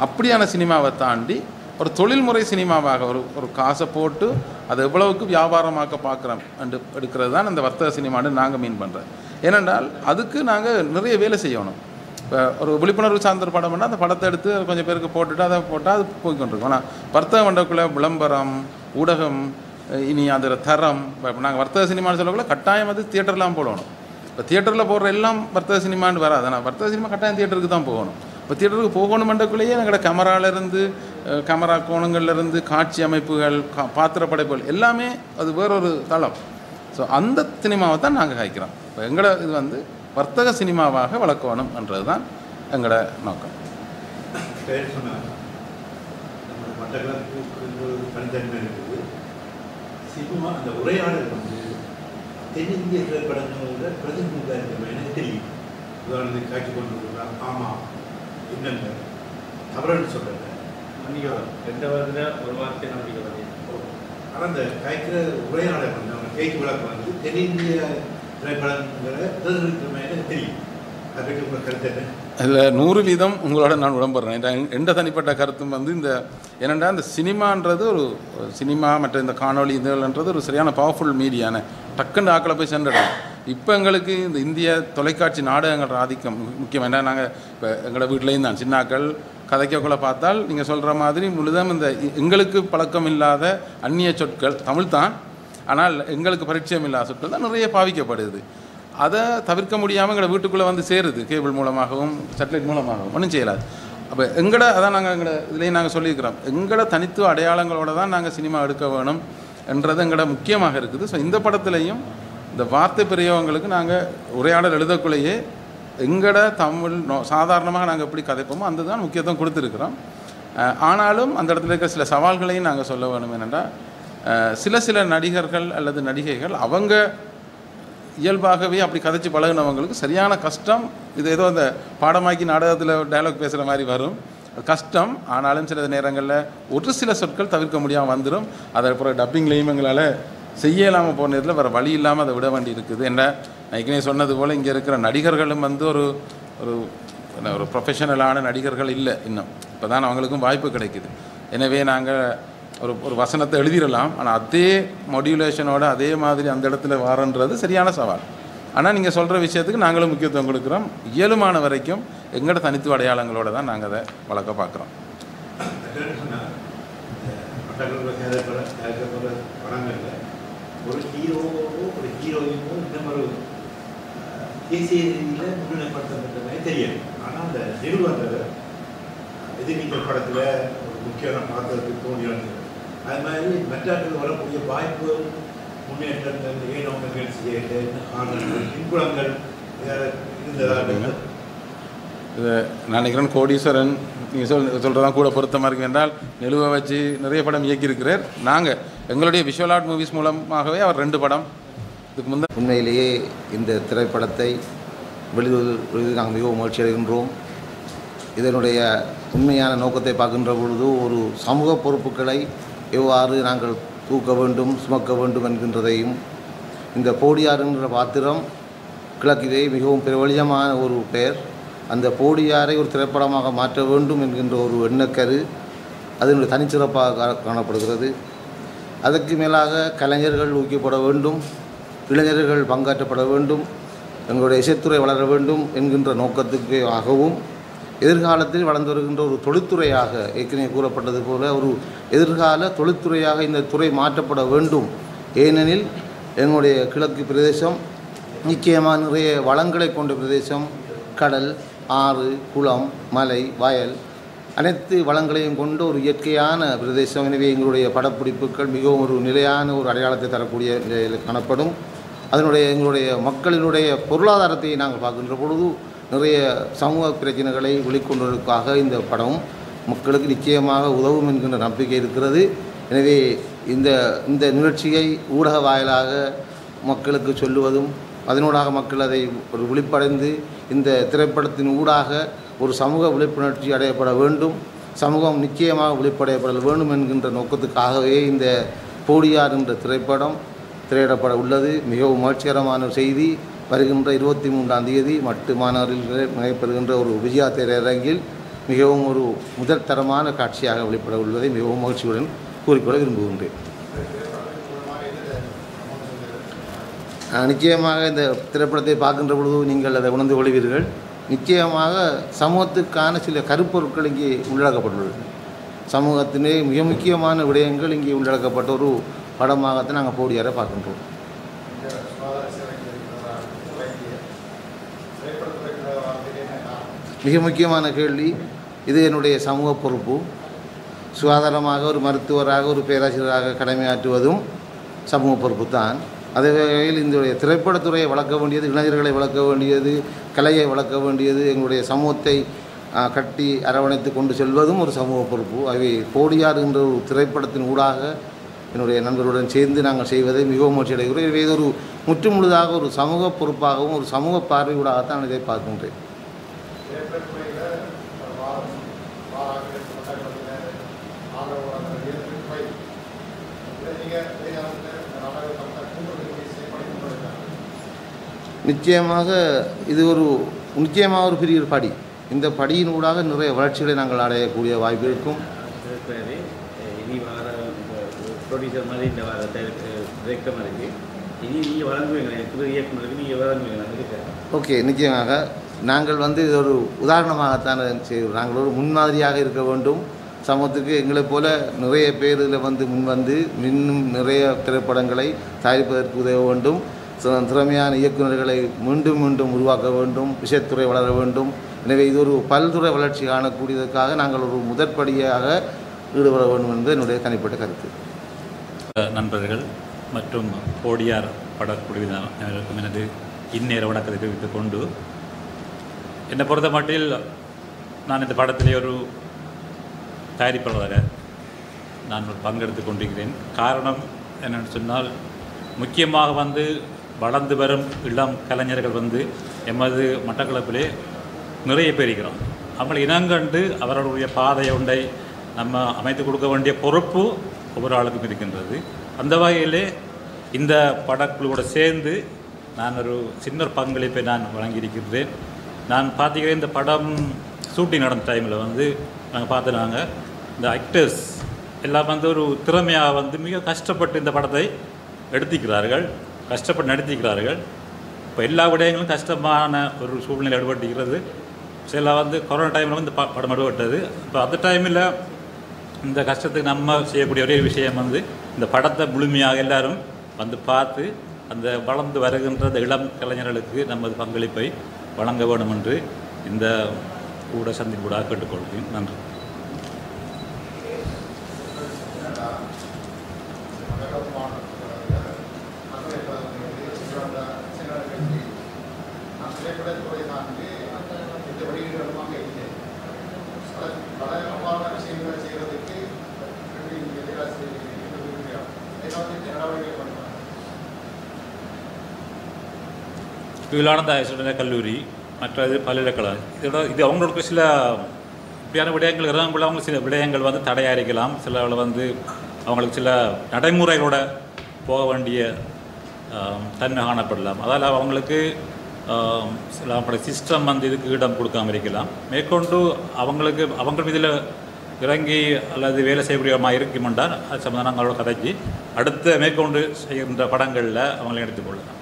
அப்படியான சினிமாவை தாண்டி ஒரு தொழில்முறை சினிமாவாக ஒரு காசை போட்டு அதை எவ்வளவுக்கு வியாபாரமாக்க பார்க்குறோம் அண்டு எடுக்கிறது தான் அந்த வர்த்தக சினிமான்னு நாங்கள் மீன் பண்ணுறோம். ஏனென்றால் அதுக்கு நாங்கள் நிறைய வேலை செய்யணும். இப்போ ஒரு விழிப்புணர்வு சார்ந்த படம் பண்ணால் அந்த படத்தை எடுத்து கொஞ்சம் பேருக்கு போட்டுட்டு அதை போட்டால் அது போய்கொண்டிருக்கும். ஆனால் வர்த்தக மண்டபக்குள்ளே விளம்பரம், ஊடகம், இனி அதில் தரம், இப்போ நாங்கள் வர்த்தக சினிமான்னு சொல்லக்குள்ள கட்டாயம் அது தியேட்டர்லாம் போடணும். இப்போ தியேட்டரில் போடுற எல்லாம் வர்த்தக சினிமான்னு வராது. ஆனால் வர்த்தக சினிமா கட்டாயம் தியேட்டருக்கு தான் போகணும். இப்போ தியேட்டருக்கு போகணுமென்றக்குள்ளேயே எங்களோட கேமராலேருந்து, கேமரா கோணங்கள்லேருந்து, காட்சி அமைப்புகள், பாத்திர படைப்புகள் எல்லாமே அது வேறொரு தளம். ஸோ அந்த சினிமாவை தான் நாங்கள் காய்க்கிறோம். இப்போ எங்களோட இது வந்து வர்த்தக சினிமாவாக வளர்க்கணும் என்றது தான் எங்களோட நோக்கம். சினிமா அந்த உரையாடல் வந்து தென்னிந்திய திரைப்படங்களோட பிரதிநிதியாக இருக்கிற எனக்கு தெரியும். உதாரணத்துக்கு காட்சி கொண்டு கொடுக்குறாங்க. ஆமாம், என்னென்ன தவறுன்னு சொல்கிறேன், மன்னிக்கலாம், 2 வருடத்தில் ஒரு வார்த்தை நம்பிக்கை. ஆனால் அந்த காய்க்கிற உரையாடல் வந்து அவங்க பேச்சு விளக்கம் வந்து தென்னிந்திய திரைப்படங்களை பிரதிநிதித்துவமாக எனக்கு தெரியும். அதை பற்றி உங்கள் கருத்து என்ன? அதில் 100% உங்களோட நான் உடம்புறேன். எந்த தனிப்பட்ட கருத்தும் வந்து இந்த ஏனென்றால் இந்த சினிமான்றது ஒரு சினிமா மற்ற இந்த காணொலி இதுன்றது ஒரு சரியான பவர்ஃபுல் மீடியான டக்குன்னு ஆக்களை போய் சென்றடும். இப்போ எங்களுக்கு இந்த இந்திய தொலைக்காட்சி நாடகங்கள் ஆதிக்கம் முக்கியம். ஏன்னா நாங்கள் இப்போ எங்களோட வீட்லேயும் தான் சின்னாக்கள் கதைக்கக்குள்ளே பார்த்தால் நீங்கள் சொல்கிற மாதிரி முழுதும் இந்த எங்களுக்கு பழக்கம் இல்லாத அந்நிய சொற்கள் தமிழ் தான், ஆனால் எங்களுக்கு பரிச்சயம் இல்லாத சொற்கள் தான் நிறைய பாவிக்கப்படுது. அதை தவிர்க்க முடியாமல் எங்களை வீட்டுக்குள்ளே வந்து சேருது, கேபிள் மூலமாகவும் சேட்டலைட் மூலமாகவும். ஒன்றும் செய்யலாது. அப்போ அதான் நாங்கள் எங்களோட இதுலேயும் நாங்கள் சொல்லியிருக்கிறோம், எங்களோட தனித்துவ அடையாளங்களோடு தான் நாங்கள் சினிமா எடுக்க வேணும் என்றது எங்களோட முக்கியமாக இருக்குது. ஸோ இந்த படத்துலையும் இந்த வார்த்தை பிரயோகங்களுக்கு நாங்கள் உரையாடல் எழுதக்குள்ளேயே எங்களோட தமிழ் சாதாரணமாக நாங்கள் எப்படி கதைப்போமோ அந்த தான் முக்கியத்துவம் கொடுத்துருக்குறோம். ஆனாலும் அந்த இடத்துல இருக்கிற சில சவால்களையும் நாங்கள் சொல்ல வேணும். என்னென்னா சில நடிகர்கள் அல்லது நடிகைகள் அவங்க இயல்பாகவே அப்படி கதைச்சி பழகினவங்களுக்கு சரியான கஷ்டம். இது ஏதோ அந்த பாடமாக்கி நாடகத்தில் டயலாக் பேசுகிற மாதிரி வரும், கஷ்டம். ஆனாலும் சில நேரங்களில் ஒரு சில சொற்கள் தவிர்க்க முடியாமல் வந்துடும். அதை அப்புறம் டப்பிங்லேயும் எங்களால் செய்ய இல்லாமல் போன நேரத்தில் வேறு வழி இல்லாமல் அதை விட வேண்டி இருக்குது. என்ன ஏற்கனவே சொன்னது போல் இங்கே இருக்கிற நடிகர்களும் வந்து ஒரு ஒரு ப்ரொஃபஷனலான நடிகர்கள் இல்லை இன்னும். இப்போ தான் அவங்களுக்கும் வாய்ப்பு கிடைக்குது. எனவே நாங்கள் ஒரு வசனத்தை எழுதிடலாம், ஆனால் அதே மாடுலேஷனோட அதே மாதிரி அந்த இடத்துல வரன்றது சரியான சவால். ஆனால் நீங்கள் சொல்கிற விஷயத்துக்கு நாங்களும் முக்கியத்துவம் கொடுக்குறோம். இயலுமான வரைக்கும் எங்களோட தனித்துவ அடையாளங்களோடு தான் நாங்கள் அதை வளர்க்க பார்க்குறோம். ஒரு ஹீரோவோ ஒரு ஹீரோயினோ இன்னும் தேசிய ரீதியில் முன்னிலைப்படுத்தப்பட்டதாக தெரியாது. ஆனால் அந்த நிறுவனத்தில் எதிர்நீச்சல் படத்தில் ஒரு முக்கியமான பாத்திரத்துக்கு தோணி வந்தது. அது மாதிரி மெட்ராக்கள் வரக்கூடிய வாய்ப்புகள், முன்னேற்றங்கள், ஏனோ நிகழ்ச்சி, ஆனங்கள், பின்புலங்கள் இருந்ததாக இது நான் நினைக்கிறேன். கோடீஸ்வரன் நீங்கள் சொல்கிறதான் கூட பொருத்தமாக இருக்கு. என்றால் நிலுவை வச்சு நிறைய படம் இயக்கியிருக்கிறார். நாங்கள் எங்களுடைய விஷுவல் ஆர்ட் மூவிஸ் மூலமாகவே அவர் 2 படம் இதுக்கு முந்தைய. உண்மையிலேயே இந்த திரைப்படத்தை வெளியிடுவதில் நாங்கள் மிகவும் மகிழ்ச்சி அடைகின்றோம். இதனுடைய உண்மையான நோக்கத்தை பார்க்கின்ற பொழுது ஒரு சமூக பொறுப்புகளை எவ்வாறு நாங்கள் தூக்க வேண்டும், சுமக்க வேண்டும் என்கின்றதையும், இந்த போடியார் என்ற பாத்திரம் கிழக்கிலே மிகவும் பிரபலியமான ஒரு பெயர். அந்த போடியாரை ஒரு திரைப்படமாக மாற்ற வேண்டும் என்கின்ற ஒரு எண்ணக்கரு அதனுடைய தனிச்சிறப்பாக காணப்படுகிறது. அதற்கு மேலாக கலைஞர்கள் ஊக்கப்பட வேண்டும், இளைஞர்கள் பங்காற்றப்பட வேண்டும், எங்களுடைய இசைத்துறை வளர வேண்டும் என்கின்ற நோக்கத்துக்காகவும், எதிர்காலத்தில் வளர்ந்து வருகின்ற ஒரு தொழில்துறையாக ஏற்கனவே கூறப்பட்டது போல ஒரு எதிர்கால தொழில்துறையாக இந்த துறை மாற்றப்பட வேண்டும். ஏனெனில் எங்களுடைய கிழக்கு பிரதேசம் நிச்சயமாக நிறைய வளங்களை கொண்ட பிரதேசம். கடல், ஆறு, குளம், மலை, வயல் அனைத்து வளங்களையும் கொண்டு ஒரு இயற்கையான பிரதேசம். எனவே எங்களுடைய படப்பிடிப்புகள் மிகவும் ஒரு நிலையான ஒரு அடையாளத்தை தரக்கூடிய நிலையில் காணப்படும். எங்களுடைய மக்களினுடைய பொருளாதாரத்தை நாங்கள் பார்க்கின்ற பொழுது நிறைய சமூக பிரச்சனைகளை வெளிக்கொண்டதற்காக இந்த படம் மக்களுக்கு நிச்சயமாக உதவும் என்கின்ற நம்பிக்கை இருக்கிறது. எனவே இந்த நிகழ்ச்சியை ஊடக வாயிலாக மக்களுக்கு சொல்லுவதும் அதனூடாக மக்கள் அதை ஒரு விழிப்படைந்து இந்த திரைப்படத்தின் ஊடாக ஒரு சமூக விழிப்புணர்ச்சி அடையப்பட வேண்டும், சமூகம் நிச்சயமாக விழிப்படையப்பட வேண்டும் என்கின்ற நோக்கத்துக்காகவே இந்த போடியார் என்ற திரைப்படம் திரையிடப்பட உள்ளது. மிகவும் மகிழ்ச்சிகரமான செய்தி. வருகின்ற 23ஆம் தேதி மட்டு மாநகரில் நடைபெறுகின்ற ஒரு விஜயா திரையரங்கில் மிகவும் ஒரு முதல் தரமான காட்சியாக வெளிப்பட உள்ளதை மிகவும் மகிழ்ச்சியுடன் கூறிக்கொள்ள விரும்புகின்றேன். நிச்சயமாக இந்த திரைப்படத்தை பார்க்கின்ற பொழுது நீங்கள் அதை உணர்ந்து கொள்வீர்கள். நிச்சயமாக சமூகத்துக்கான சில கருப்பொருட்கள் இங்கே உள்ளடக்கப்பட்டுள்ளது. சமூகத்திலே மிக முக்கியமான விடயங்கள் இங்கே உள்ளடக்கப்பட்ட ஒரு படமாகத்தான் நாங்கள் போடியாரை பார்க்கின்றோம். மிக முக்கியமான கேள்வி இது. என்னுடைய சமூக பொறுப்பு. சுகாதாரமாக ஒரு மருத்துவராக ஒரு பேராசிரியராக கடமையாற்றுவதும் சமூக பொறுப்பு தான். அதே வகையில் இந்த திரைப்படத்துறையை வளர்க்க வேண்டியது, இளைஞர்களை வளர்க்க வேண்டியது, கலையை வளர்க்க வேண்டியது, எங்களுடைய சமூகத்தை கட்டி அரவணைத்து கொண்டு செல்வதும் ஒரு சமூக பொறுப்பு. ஆகவே போடியார் என்ற ஒரு திரைப்படத்தின் ஊடாக என்னுடைய நண்பர்களுடன் சேர்ந்து நாங்கள் செய்வதை மிகவும் மகிழ்ச்சி அடைகிறோம். எனவே இது ஒரு முற்றுமுழுதாக ஒரு சமூக பொறுப்பாகவும் ஒரு சமூக பார்வையூடாகத்தான் இதை பார்க்கின்றேன். நிச்சயமாக இது ஒரு பெரிய படி. இந்த படியின் ஊடாக நிறைய வளர்ச்சிகளை நாங்கள் அடையக்கூடிய வாய்ப்பு இருக்கும். இனி வர ப்ரொடியூசர் மாதிரி இந்த வர டிரெக்டர் மாதிரி இனி நீங்கள் வழங்குவீங்க, இயக்குநருக்கு நீங்கள் வழங்குவீங்க. ஓகே, நிச்சயமாக நாங்கள் இது ஒரு உதாரணமாகத்தான் செய்கிறோம். நாங்கள் ஒரு முன்மாதிரியாக இருக்க வேண்டும் சமூகத்துக்கு. எங்களைப் போல நிறைய பேர் இதில் முன்வந்து இன்னும் நிறைய திரைப்படங்களை தயாரிப்பதற்கு உதவ வேண்டும். திறமையான இயக்குநர்களை மீண்டும் மீண்டும் உருவாக்க வேண்டும். விஷயத்துறை வளர வேண்டும். எனவே இது ஒரு பல்துறை வளர்ச்சி காணக்கூடியதற்காக நாங்கள் ஒரு முதற்படியாக ஈடுபட வேண்டும் என்பது என்னுடைய தனிப்பட்ட கருத்து. நண்பர்கள் மற்றும் போடியார் படக்குழுவினருக்கும் எனது இந்நேர வணக்கத்தை தெரிவித்துக் கொண்டு, என்னை பொறுத்த மட்டில் நான் இந்த படத்திலே ஒரு தயாரிப்பாளராக நான் பங்கெடுத்து கொண்டிருக்கிறேன். காரணம் என்னென்னு சொன்னால், முக்கியமாக வளர்ந்து வரும் இளம் கலைஞர்கள் எமது மட்டக்களப்பிலே நிறைய பேர் இருக்கிறோம். அவங்களை இனங்கண்டு அவர்களுடைய பாதை ஒன்றை நம்ம அமைத்து கொடுக்க வேண்டிய பொறுப்பு ஒவ்வொரு ஆளுக்கும் இருக்கின்றது. அந்த வகையிலே இந்த படக்குழுவோடு சேர்ந்து நான் ஒரு சின்ன பங்களிப்பை நான் வழங்கியிருக்கின்றேன். நான் பார்த்துக்கிறேன், இந்த படம் ஷூட்டிங் நடந்த டைமில் நாங்கள் பார்த்துனாங்க இந்த ஆக்டர்ஸ் எல்லாம் ஒரு திறமையாக மிக கஷ்டப்பட்டு இந்த படத்தை கஷ்டப்பட்டு நடத்திக்கிறார்கள். இப்போ எல்லா விடயங்களும் கஷ்டமான ஒரு சூழ்நிலை எடுபட்டுகிறது. சில கொரோனா டைமில் இந்த படம் எடுபட்டது. இப்போ அந்த டைமில் இந்த கஷ்டத்துக்கு நம்ம செய்யக்கூடிய ஒரே விஷயம் இந்த படத்தை முழுமையாக எல்லாரும் பார்த்து அந்த வளர்ந்து வருகின்ற இந்த இளம் கலைஞர்களுக்கு நமது பங்களிப்பை வழங்க வேண்டும் என்று இந்த கூட சந்திப்பூடாக கேட்டுக்கொள்கிறேன். நன்றி. விவேகானந்தா கல்லூரி, மற்றது பல்கலைக்கழகம், இது அவங்களுக்கு சில இப்படியான விடயங்கள் இருக்கிறவங்கள அவங்க சில விடயங்கள் தடையாக இருக்கலாம். சில அவங்களுக்கு சில நடைமுறைகளோட போக வேண்டிய தன்மை காணப்படலாம். அதால் அவங்களுக்கு சில அவங்களோட சிஸ்டம் இதுக்கு இடம் கொடுக்காமல் இருக்கலாம். மேற்கொண்டு அவங்க இதில் இறங்கி அல்லது வேலை செய்யக்கூடியமாக இருக்குமென்றால் அது சம்பந்தம் அவங்களோட கதைக்கு அடுத்த மேற்கொண்டு செய்கின்ற படங்களில் அவங்களை எடுத்துக்கொள்ளலாம்.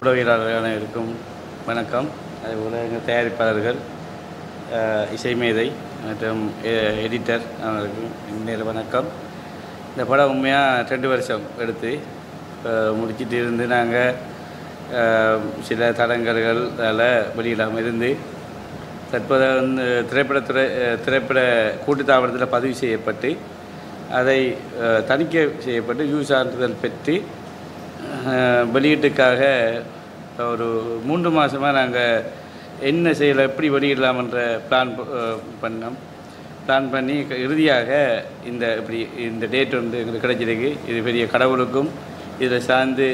உடவியலாளரான இருக்கும் வணக்கம். அதேபோல் எங்கள் தயாரிப்பாளர்கள், இசை மேதை மற்றும் எடிட்டர் அவர்களுக்கும் இந்நேர வணக்கம். இந்த படம் உண்மையாக 2 வருஷம் எடுத்து முடிச்சுட்டு இருந்து நாங்கள் சில தடங்கல்களால் வெளியிடாமல் இருந்து தற்போது வந்து திரைப்பட கூட்டுத்தாபனத்தில் பதிவு செய்யப்பட்டு அதை தணிக்கை செய்யப்பட்டு சான்றிதழ் பெற்று வெளியீட்டுக்காக ஒரு 3 மாதமாக நாங்கள் என்ன செய்யலாம் எப்படி வெளியிடலாம்ன்ற பிளான் பண்ணி இறுதியாக இந்த டேட் வந்து எங்களுக்கு கிடைச்சிருக்கு. இது பெரிய கடவுளுக்கும் இதில் சார்ந்து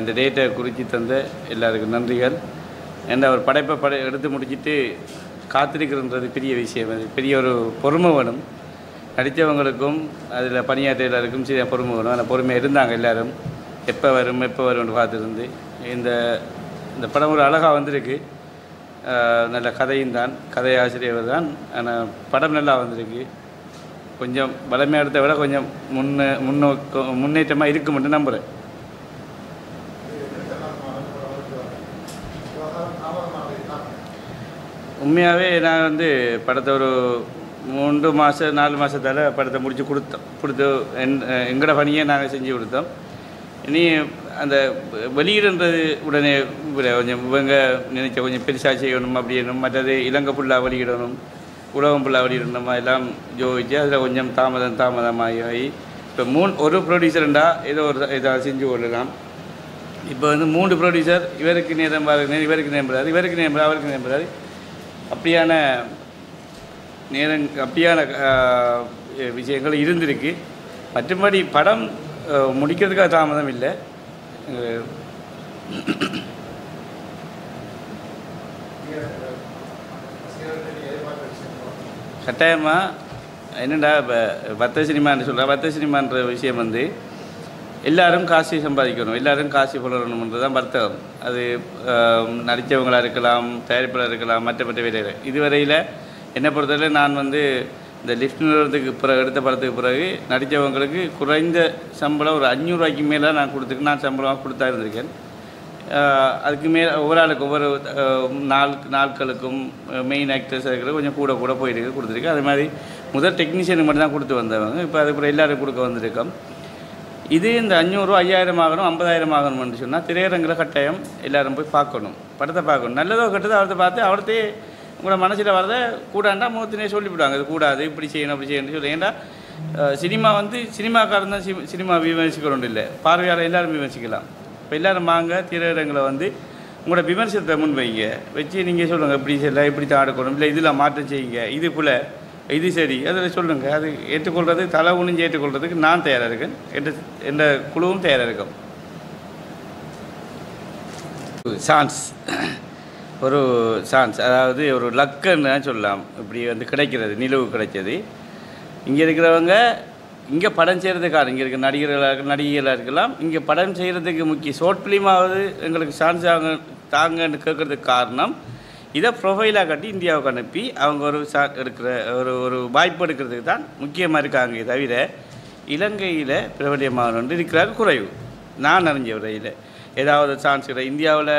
இந்த டேட்டை குறித்து தந்த எல்லாருக்கும் நன்றிகள். என்ற ஒரு படைப்பை எடுத்து முடிச்சுட்டு காத்திருக்கிறன்றது பெரிய விஷயம். அது பெரிய ஒரு பொறுமை வேணும். நடித்தவங்களுக்கும் அதில் பணியாற்ற எல்லாருக்கும் சரியாக பொறுமை வேணும். அந்த பொறுமையாக இருந்தாங்க எல்லோரும். எப்போ வரும்னு பார்த்துருந்து இந்த படம் ஒரு அழகாக வந்திருக்கு. நல்ல கதையும் தான், கதை ஆசிரியர் தான். ஆனால் படம் நல்லா வந்திருக்கு. கொஞ்சம் பலமையாக எடுத்த விட கொஞ்சம் முன்னேற்றமாக இருக்கும் மட்டும் நம்புகிறேன். உண்மையாகவே நான் வந்து படத்தை ஒரு 3 மாதம் 4 மாதத்தால் படத்தை முடித்து கொடுத்து எங்களோட பணியை நாங்கள் செஞ்சு கொடுத்தோம். இனி அந்த வெளியிடுன்றது உடனே கொஞ்சம் இவங்க நினைச்ச கொஞ்சம் பெருசாக செய்யணும் அப்படின்னு, மற்றது இலங்கை ஃபுல்லாக வெளியிடணும், உலகம் ஃபுல்லாக வெளியிடணும் எல்லாம் ஜோதிச்சு அதில் கொஞ்சம் தாமதமாகி இப்போ ஒரு ப்ரொடியூசருண்டா ஏதோ செஞ்சு கொள்ளலாம். இப்போ வந்து 3 ப்ரொடியூசர், இவருக்கு நேரம் இவருக்கு நேரம் இவருக்கு நேரம் அவருக்கு நேரம் அப்படியான விஷயங்கள் இருந்திருக்கு. மற்றபடி படம் முடிக்கிறதுக்காக தாமதம் இல்லை. கட்டாயமாக என்னடா இப்போ வர்த்தக சினிமான்னு சொல்கிறேன். வர்த்தக சினிமான்ற விஷயம் வந்து எல்லோரும் காசு சம்பாதிக்கணும், எல்லோரும் காசு புலரணுன்றது தான் வர்த்தகம். அது நடித்தவங்களாக இருக்கலாம், தயாரிப்பாளர் இருக்கலாம், மற்ற வேலைகள். இதுவரையில் என்னை பொறுத்தவரை நான் வந்து இந்த லிஃப்ட் நிறுவனத்துக்கு எடுத்த படத்துக்கு பிறகு நடித்தவங்களுக்கு குறைந்த சம்பளம் ஒரு 500 ரூபாய்க்கு மேலே நான் நான் சம்பளமாக கொடுத்தா இருந்திருக்கேன். அதுக்கு மேலே ஒவ்வொரு நாட்களுக்கும் மெயின் ஆக்டர்ஸுக்கு கொஞ்சம் கூட போயிட்டு கொடுத்துருக்கேன். அது மாதிரி முதல் டெக்னீஷியனுக்கு மட்டும் தான் கொடுத்து வந்தவங்க. இப்போ அதுக்கப்புறம் எல்லோரும் கொடுக்க வந்திருக்கோம். இது இந்த 500 5000 ஆகணும் 50,000 ஆகணும்னு சொன்னால் திரையரங்கில் கட்டாயம் எல்லோரும் போய் பார்க்கணும், படத்தை பார்க்கணும். நல்லதோ கெட்டதோ அவர்கிட்ட பார்த்து அவர்கிட்டே உங்களோட மனசில் வரதை கூடாண்டா முகத்தினே சொல்லிவிடுவாங்க. அது கூடாது, இப்படி செய்யணும் அப்படி செய்யணும்னு சொல்லி. ஏன்னா சினிமா வந்து சினிமாக்காரன் தான் சினிமா விமர்சிக்கிறோம் இல்லை, பார்வையாளர் எல்லோரும் விமர்சிக்கலாம். இப்போ எல்லோரும் வாங்க திரையரங்களை வந்து உங்களோட விமர்சனத்தை முன் வைங்க, வச்சு நீங்கள் சொல்லுங்கள் இப்படி செய்யலாம், இப்படி தான் ஆடக்கணும், இல்லை இதில் மாற்றம் செய்யுங்க, இது போல் இது சரி அதில் சொல்லுங்கள். அது ஏற்றுக்கொள்வது தலை குனிஞ்சு ஏற்றுக்கொள்றதுக்கு நான் தயாராக இருக்கேன், என்ற குழுவும் தயாராக இருக்கும். ஒரு சான்ஸ் அதாவது ஒரு லக்குன்னு சொல்லலாம். இப்படி வந்து கிடைக்கிறது, நிலவு கிடைச்சது. இங்கே இருக்கிறவங்க இங்கே படம் செய்கிறதுக்காக இங்கே இருக்க நடிகர்களாக இருக்கலாம். இங்கே படம் செய்கிறதுக்கு முக்கிய ஷார்ட் ஃபிலிமாவது எங்களுக்கு சான்ஸ் தாங்கன்னு கேட்குறதுக்கு காரணம் இதை ப்ரொஃபைலாக கட்டி இந்தியாவுக்கு அனுப்பி அவங்க ஒரு எடுக்கிற ஒரு வாய்ப்பு எடுக்கிறதுக்கு தான் முக்கியமாக இருக்காங்க. தவிர இலங்கையில் பிரபலியமானவர்கள் இருக்கிறாங்க குறைவு. நான் அறிஞ்ச வரையில் ஏதாவது சான்ஸ் கிடையாது. இந்தியாவில்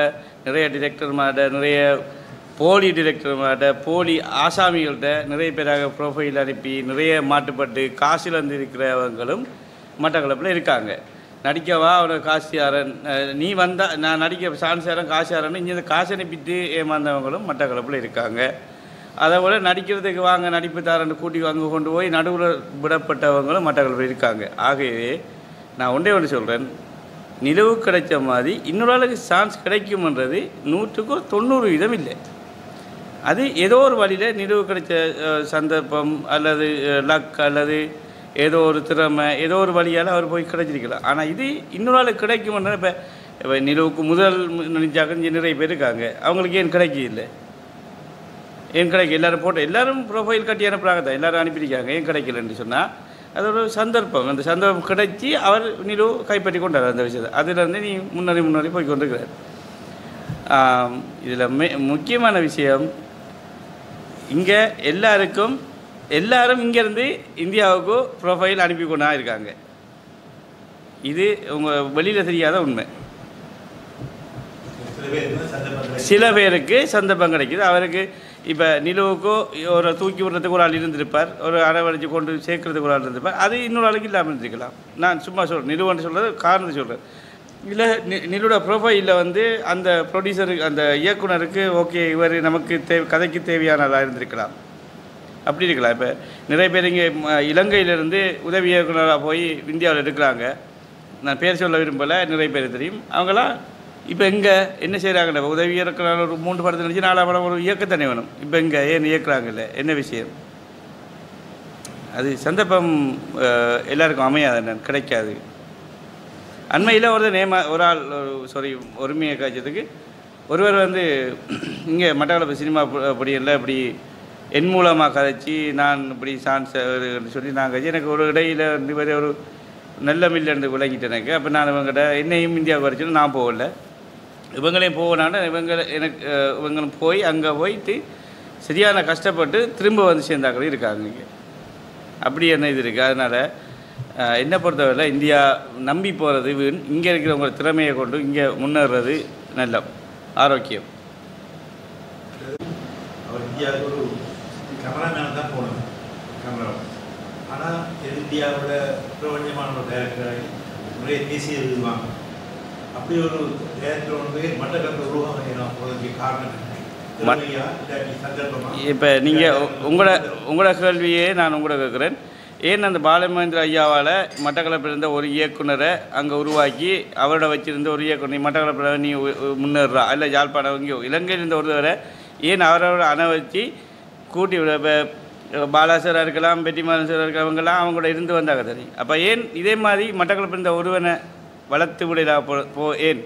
நிறைய டிரெக்டர்மாட்ட, நிறைய போலி டிரெக்டர்மாட்ட, போலி ஆசாமிகள்கிட்ட நிறைய பேராக ப்ரொஃபைல் அனுப்பி நிறைய மாட்டுப்பட்டு காசில் வந்து இருக்கிறவங்களும் மட்டக்களப்பில் இருக்காங்க. நடிக்கவா அவரை காசியாரன், நீ வந்தால் நான் நடிக்க சான்ஸாரன் காசியாரன் இங்கே காசு அனுப்பிட்டு ஏமாந்தவங்களும் மட்டக்களப்பில் இருக்காங்க. அதை விட நடிக்கிறதுக்கு வாங்க நடிப்பு தாரன்னு கூட்டி வாங்க கொண்டு போய் நடுவில் விடப்பட்டவங்களும் மட்டக்களப்பில் இருக்காங்க. ஆகவே நான் ஒன்றே சொல்கிறேன், நிலவு கிடைச்ச மாதிரி இன்னொரு ஆளுக்கு சான்ஸ் கிடைக்கும்ன்றது 100% இல்லை. அது ஏதோ ஒரு வழியில் நிலவு கிடைச்ச சந்தர்ப்பம் அல்லது லக் அல்லது ஏதோ ஒரு திறமை ஏதோ ஒரு வழியால் அவர் போய் கிடைச்சிருக்கலாம். ஆனால் இது இன்னொரு ஆளுக்கு கிடைக்கும்ன்ற இப்போ நிலவுக்கு முதல் நினைச்சாக்க நிறைய பேர் இருக்காங்க, அவங்களுக்கு ஏன் கிடைக்கல? ஏன் கிடைக்க எல்லோரும் போட்டு எல்லோரும் ப்ரொஃபைல் கட்டி அனுப்புகிறாங்க தான், எல்லோரும் அனுப்பியிருக்காங்க. ஏன் கிடைக்கலன்னு சொன்னால் அது ஒரு சந்தர்ப்பம். அந்த சந்தர்ப்பம் கிடைச்சி அவர் நிலவு கைப்பற்றி கொண்டார் அந்த விஷயத்தை. அதிலேருந்து நீ முன்னாடி போய் கொண்டிருக்கிறார். இதில் முக்கியமான விஷயம் இங்கே எல்லாரும் இங்கேருந்து இந்தியாவுக்கு ப்ரொஃபைல் அனுப்பி கொண்டா இருக்காங்க. இது உங்கள் வெளியில் தெரியாத உண்மை. சில பேருக்கு சந்தர்ப்பம் கிடைக்கிது. அவருக்கு இப்போ நிலவுக்கோ ஒரு தூக்கி விடுறதுக்கு ஒரு ஆள் இருந்திருப்பார், ஒரு அரவணைச்சு கொண்டு சேர்க்கறதுக்கு ஒரு ஆள் இருந்திருப்பார். அது இன்னொரு ஆளுக்கு இல்லாமல் இருந்திருக்கலாம். நான் சும்மா சொல்கிறேன், நிலுவன்னு சொல்கிறது காரணத்தை சொல்கிறேன். இல்லை நிலோட ப்ரொஃபைலில் வந்து அந்த ப்ரொடியூசருக்கு அந்த இயக்குனருக்கு ஓகே இவர் நமக்கு கதைக்கு தேவையானதாக இருந்திருக்கலாம், அப்படி இருக்கலாம். இப்போ நிறைய பேர் இங்கே இலங்கையிலேருந்து உதவி இயக்குனராக போய் இந்தியாவில் இருக்கிறாங்க. நான் பேர் சொல்ல விரும்பலை, நிறைய பேர் தெரியும். அவங்களாம் இப்போ எங்கே என்ன செய்கிறாங்கல்ல, உதவி இயக்குனர் ஒரு 3 படத்தை நினச்சி 4 படம் ஒரு இயக்கத்தனி வேணும். இப்போ எங்கே ஏன் இயக்குறாங்கல்ல, என்ன விஷயம்? அது சந்தர்ப்பம் எல்லாருக்கும் அமையாது, கிடைக்காது. அண்மையில் ஒரு ஆள் ஒருமையை காய்ச்சதுக்கு ஒருவர் வந்து இங்கே மட்டக்களப்பு சினிமா படியில் இப்படி என் மூலமாக கதைச்சி நான் இப்படி சான்ஸ் சொல்லி நான் கழிச்சு எனக்கு ஒரு இடையில் இவர் ஒரு நல்ல மில்லு விளங்கிட்டேன் எனக்கு. அப்போ நான் இவங்ககிட்ட என்னையும் இந்தியாவுக்கு வரைச்சுன்னு நான் போகல, இவங்களையும் போகனால இவங்களும் போய் அங்கே போயிட்டு சரியான கஷ்டப்பட்டு திரும்ப வந்து சேர்ந்தாக்களும் இருக்காங்க இங்கே. அப்படி என்ன இது இருக்குது. அதனால் என்னை பொறுத்தவரை இந்தியா நம்பி போகிறது இங்கே இருக்கிறவங்க திறமையை கொண்டு இங்கே முன்னேறது நல்ல ஆரோக்கியம். அவர் இந்தியாவுக்கு ஒரு கேமராமேன் தான் போனது, கேமரா. ஆனால் இந்தியாவோட பிரபஞ்சமான ஒரு டைரக்டராக நிறைய தேசிய எழுதுவாங்க. அப்படி ஒரு டைரக்டர் வந்து மட்டக்களப்பு உருவாக போகிறதுக்கு காரணம் இப்போ நீங்கள் உங்களோட கேள்வியே நான் உங்களோட கேட்குறேன். ஏன் அந்த பாலமகேந்திர ஐயாவால் மட்டக்களப்பில் இருந்த ஒரு இயக்குனரை அங்கே உருவாக்கி அவரோட வச்சுருந்த ஒரு இயக்குனர் மட்டக்களப்பில் நீ முன்னேறா இல்லை யாழ்ப்பாணம் இங்கே இலங்கையில் இருந்த ஒருவரை ஏன் அவரோட அணை வச்சு கூட்டி விட? இப்போ பாலாசராக இருக்கலாம், பெட்டிமாறன் சார் இருக்கிறவங்கெல்லாம் அவங்களோட இருந்து வந்தாங்க தெரியும். அப்போ ஏன் இதே மாதிரி மட்டக்களப்பில் இருந்த ஒருவனை வளர்த்து விடலா ஏன்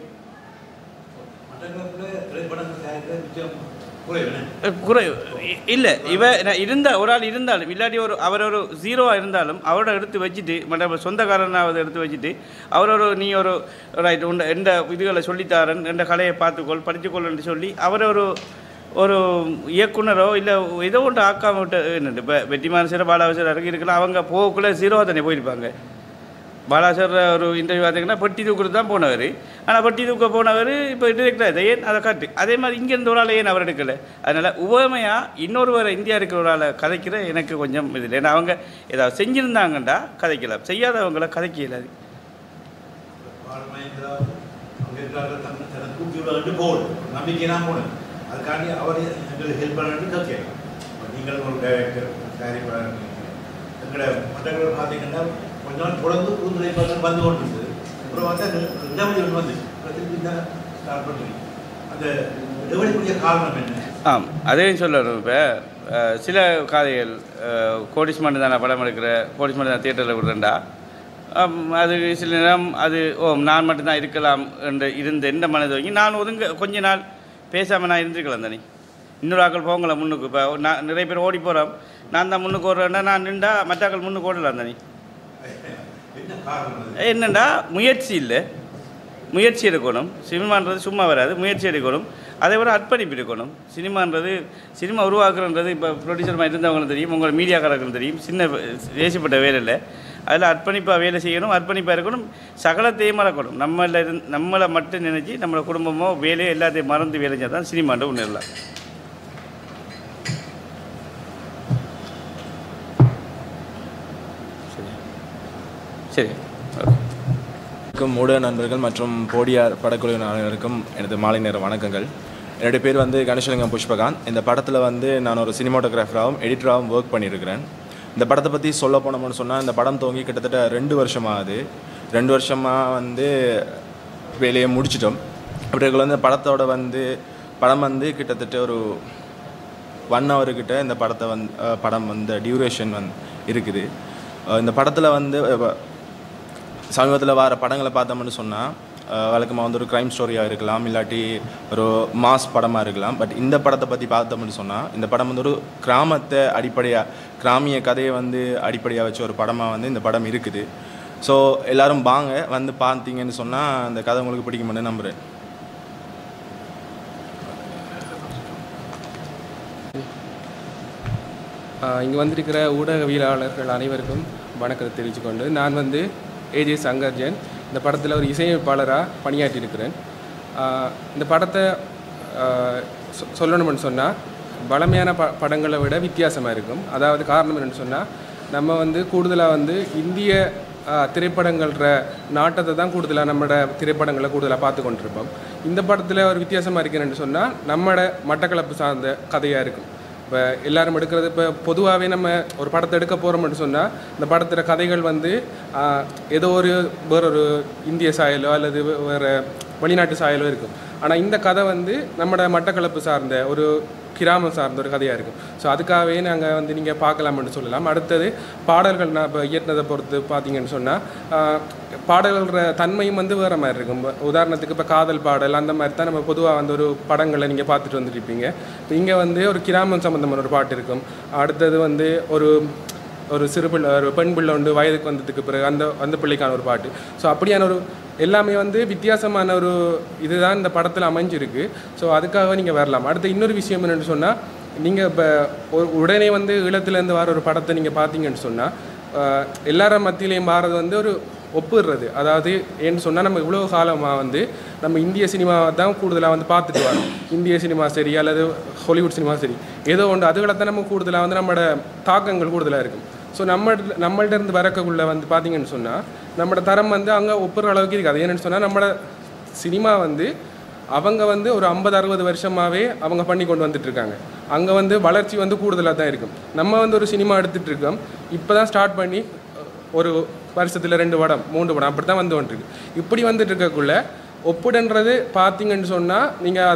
குறை இல்லை? இருந்த ஒரு ஆள் இருந்தாலும் இல்லாட்டி அவர் ஒரு 0 இருந்தாலும் அவரோட எடுத்து வச்சுட்டு மற்ற சொந்தக்காரனாவது எடுத்து வச்சுட்டு அவரோட நீ ஒரு ரைட் எந்த இதுகளை சொல்லித்தாரன் எந்த கலையை பார்த்துக்கொள் படித்துக்கொள்ன்னு சொல்லி அவரை ஒரு இயக்குனரோ இல்லை ஏதோ ஒன்று ஆக்காம விட்டு என்னென்னு இப்போ வெற்றிமாறன் சார் பாலாசர் இருக்கலாம். அவங்க போகக்குள்ளே 0 தானே போயிருப்பாங்க. பாலாசர் ஒரு இன்டர்வியூ பார்த்தீங்கன்னா பெட்டி தூக்குறது தான் போனவர். ஆனால் பெட்டி தூக்க போனவர் இப்போ டிரெக்டாக இதை ஏன் அதை காட்டு அதே மாதிரி இங்கேருந்து ஒரு ஆள் ஏன் அவர் எடுக்கலை? அதனால் உவமையாக இன்னொருவரை இந்தியா இருக்கிற ஒரு ஆளை கதைக்கிற எனக்கு கொஞ்சம் இதில். ஏன்னா அவங்க ஏதாவது செஞ்சுருந்தாங்கண்டா கதைக்கலாம், செய்யாதவங்களை கதைக்க இயலாது. நம்பிக்கை தான் போனது, அதுக்காண்டி அவர் எங்களுக்கு ஹெல்ப் பண்ணி கேட்கலாம். நீங்கள் ஒரு டைரக்டர் தயாரிப்பாளர் எங்களை மற்றவர்கள் பார்த்தீங்கன்னா கொஞ்ச நாள் தொடர்ந்து புதுமுறை வந்து கொண்டு இருந்தது. அப்புறம் வந்து அந்த இடைவெளி ஒன்று வந்து திருப்பி தான் ஸ்டார்ட் பண்ணுறீங்க. அந்த இடைவெளிக்குரிய காரணம் என்ன? அதே சொல்லணும். இப்போ சில கதைகள் கோடிஸ்மண்டு தான் நான் படம் எடுக்கிற கோடிஸ்மண்டு தான் தியேட்டரில் விடுறேன்டா, அது சில நேரம் அது நான் மட்டும்தான் இருக்கலாம் என்று இருந்த எந்த மனதை வாங்கி நான் கொஞ்ச நாள் பேசாமல் நான் இருந்திருக்கலாம் தானே. இன்னொரு ஆக்கள் போங்கள முன்னுக்கு. இப்போ நான் நிறைய பேர் ஓடி போகிறோம், நான் தான் முன்னுக்கு ஓடுறேன்னா நான் நின்றா மற்ற ஆக்கள் முன்னுக்கு ஓடலாம் தானே. என்னென்னா முயற்சி இல்லை, முயற்சி எடுக்கணும். சினிமான்றது சும்மா வராது, முயற்சி எடுக்கணும். அதே விட அர்ப்பணிப்பு இருக்கணும். சினிமா உருவாக்குறன்றது இப்போ ப்ரொடியூசர் மாதிரி இருந்தவங்களும் தெரியும், உங்களை மீடியாக்காரர்களும் தெரியும். சின்ன தேசிப்பட்ட வேலை இல்லை, அதில் அர்ப்பணிப்பாக வேலை செய்யணும், அர்ப்பணிப்பாக இருக்கணும், சகலத்தையும் மறக்கணும். நம்மளை மட்டும் நினச்சி நம்மளோட குடும்பமோ வேலையோ எல்லாத்தையும் மறந்து வேலை செஞ்சால் தான் சினிமாண்ட முன்னேறலாம். சரி. ஊடக நண்பர்கள் மற்றும் போடியார் படக்குழுவினருக்கும் எனது மாலை நேர வணக்கங்கள். என்னுடைய பேர் வந்து கணேசலிங்கம் புஷ்பகாந்த். இந்த படத்தில் வந்து நான் ஒரு சினிமாட்டோகிராஃபராகவும் எடிட்டராகவும் ஒர்க் பண்ணியிருக்கிறேன். இந்த படத்தை பற்றி சொல்ல போனோம்னு சொன்னால், இந்த படம் துவங்கி கிட்டத்தட்ட 2 வருஷமாகுது. 2 வருஷமாக வந்து வேலையை முடிச்சிட்டோம். அப்படி வந்து படத்தோட வந்து படம் வந்து கிட்டத்தட்ட ஒரு 1 hour கிட்ட இந்த படம் வந்து டியூரேஷன் இருக்குது. இந்த படத்தில் வந்து சமீபத்தில் வர படங்களை பார்த்தோம்னு சொன்னால் வழக்கமாக வந்து ஒரு க்ரைம் ஸ்டோரியாக இருக்கலாம், இல்லாட்டி ஒரு மாஸ் படமாக இருக்கலாம். பட் இந்த படத்தை பற்றி பார்த்தோம்னு சொன்னால், இந்த படம் வந்து ஒரு கிராமத்தை கிராமிய கதையை வந்து அடிப்படையாக வச்ச ஒரு படமாக வந்து இந்த படம் இருக்குது. ஸோ எல்லோரும் வாங்க வந்து பார்த்தீங்கன்னு சொன்னால் அந்த கதை உங்களுக்கு பிடிக்கும்னு நம்புகிறேன். இங்கே வந்திருக்கிற ஊடகவியலாளர்கள் அனைவருக்கும் வணக்கத்தை தெரிவித்துக்கொண்டு, நான் வந்து ஏஜே சங்கர்ஜன். இந்த படத்தில் ஒரு இசையமைப்பாளராக பணியாற்றியிருக்கிறேன். இந்த படத்தை சொல்லணும்னு சொன்னால், பழமையான படங்களை விட வித்தியாசமாக இருக்கும். அதாவது காரணம் என்னென்னு சொன்னால், நம்ம வந்து கூடுதலாக வந்து இந்திய திரைப்படங்கள்ற நாட்டத்தை தான் கூடுதலாக நம்மளோட திரைப்படங்களை கூடுதலாக பார்த்து கொண்டிருப்போம். இந்த படத்தில் ஒரு வித்தியாசமாக இருக்குன்னு சொன்னால் நம்மளோட மட்டக்களப்பு சார்ந்த கதையாக இருக்கும். இப்போ எல்லோரும் எடுக்கிறது இப்போ பொதுவாகவே நம்ம ஒரு படத்தை எடுக்க போகிறோம்னு சொன்னால் இந்த படத்தில் கதைகள் வந்து ஏதோ வேறொரு இந்திய சாயலோ அல்லது வேறு வெளிநாட்டு சாயலோ இருக்கும். ஆனால் இந்த கதை வந்து நம்மளோட மட்டக்களப்பு சார்ந்த ஒரு கிராமம் சார்ந்த ஒரு கதையாக இருக்கும். ஸோ அதுக்காகவே நாங்கள் வந்து நீங்கள் பார்க்கலாம்னு சொல்லலாம். அடுத்தது பாடல்கள் நான் இப்போ இயற்றினதை பொறுத்து பார்த்தீங்கன்னு சொன்னால் பாடல்கள தன்மையும் வந்து வேறு மாதிரி இருக்கும். உதாரணத்துக்கு இப்போ காதல் பாடல் அந்த மாதிரி தான் நம்ம பொதுவாக வந்து ஒரு படங்களை நீங்கள் பார்த்துட்டு வந்துருப்பீங்க. இப்போ இங்கே வந்து ஒரு கிராமம் சம்மந்தமான ஒரு பாட்டு இருக்கும். அடுத்தது வந்து ஒரு சிறு பிள்ளை ஒரு பெண் பிள்ளை வந்து வயதுக்கு வந்ததுக்கு பிறகு அந்த பிள்ளைக்கான ஒரு பாட்டு. ஸோ அப்படியான ஒரு எல்லாமே வந்து வித்தியாசமான ஒரு இதுதான் இந்த படத்தில் அமைஞ்சிருக்கு. ஸோ அதுக்காக நீங்கள் வரலாம். அடுத்து இன்னொரு விஷயம் என்னென்னு சொன்னால் நீங்கள் இப்போ உடனே வந்து ஈழத்துலேருந்து வர ஒரு படத்தை நீங்கள் பார்த்தீங்கன்னு சொன்னால் எல்லாரும் மத்தியிலையும் மாறது வந்து ஒரு ஒப்புடுறது. அதாவது ஏன்னு சொன்னால் நம்ம இவ்வளோ காலமாக வந்து நம்ம இந்திய சினிமாவை தான் கூடுதலாக வந்து பார்த்துட்டு வரோம். இந்திய சினிமா சரி அல்லது ஹாலிவுட் சினிமா சரி ஏதோ ஒன்று அதுகளை தான் நம்ம கூடுதலாக வந்து நம்மளோட தாக்கங்கள் கூடுதலாக இருக்கும். ஸோ நம்மள்ட்ட இருந்து வரக்குள்ளே வந்து பார்த்திங்கன்னு சொன்னால் நம்மளோட தரம் வந்து அங்கே ஒப்புற அளவுக்கு இருக்காது. ஏன்னு சொன்னால் நம்மளோட சினிமா வந்து அவங்க வந்து ஒரு 50-60 வருஷமாகவே அவங்க பண்ணி கொண்டு வந்துட்டுருக்காங்க. அங்கே வந்து வளர்ச்சி வந்து கூடுதலாக தான் இருக்கும். நம்ம வந்து ஒரு சினிமா எடுத்துகிட்டு இருக்கோம். இப்போ தான் ஸ்டார்ட் பண்ணி ஒரு வருஷத்தில் 2 படம் 3 படம் அப்படி தான் வந்து வந்துருக்கு. இப்படி வந்துட்டு இருக்கக்குள்ளே ஒப்புடன்றது பார்த்தீங்கன்னு சொன்னால் நீங்கள்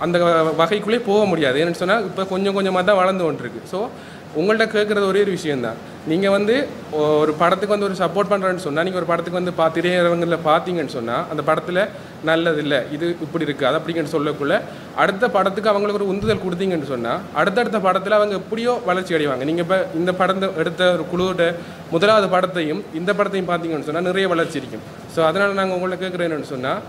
அந்த வகைக்குள்ளே போக முடியாது. ஏன்னு சொன்னால் இப்போ கொஞ்சம் கொஞ்சமாக தான் வளர்ந்து வந்துருக்கு. ஸோ உங்கள்கிட்ட கேட்குறது ஒரே ஒரு விஷயந்தான். நீங்கள் வந்து ஒரு படத்துக்கு வந்து ஒரு சப்போர்ட் பண்ணுறேன்னு சொன்னால் நீங்கள் ஒரு படத்துக்கு வந்து திரையரங்கில் பார்த்தீங்கன்னு சொன்னால் அந்த படத்தில் நல்லதில்லை இது இப்படி இருக்குது அது அப்படிங்கன்னு சொல்லக்குள்ள அடுத்த படத்துக்கு அவங்களுக்கு ஒரு உந்துதல் கொடுத்தீங்கன்னு சொன்னால் அடுத்தடுத்த படத்தில் அவங்க எப்படியோ வளர்ச்சி அடைவாங்க. நீங்கள் இப்போ இந்த படத்தை எடுத்த ஒரு குழுவோட முதலாவது படத்தையும் இந்த படத்தையும் பார்த்தீங்கன்னு சொன்னால் நிறைய வளர்ச்சி இருக்கும். ஸோ அதனால் நாங்கள் உங்களை கேட்குறேன்னு சொன்னால்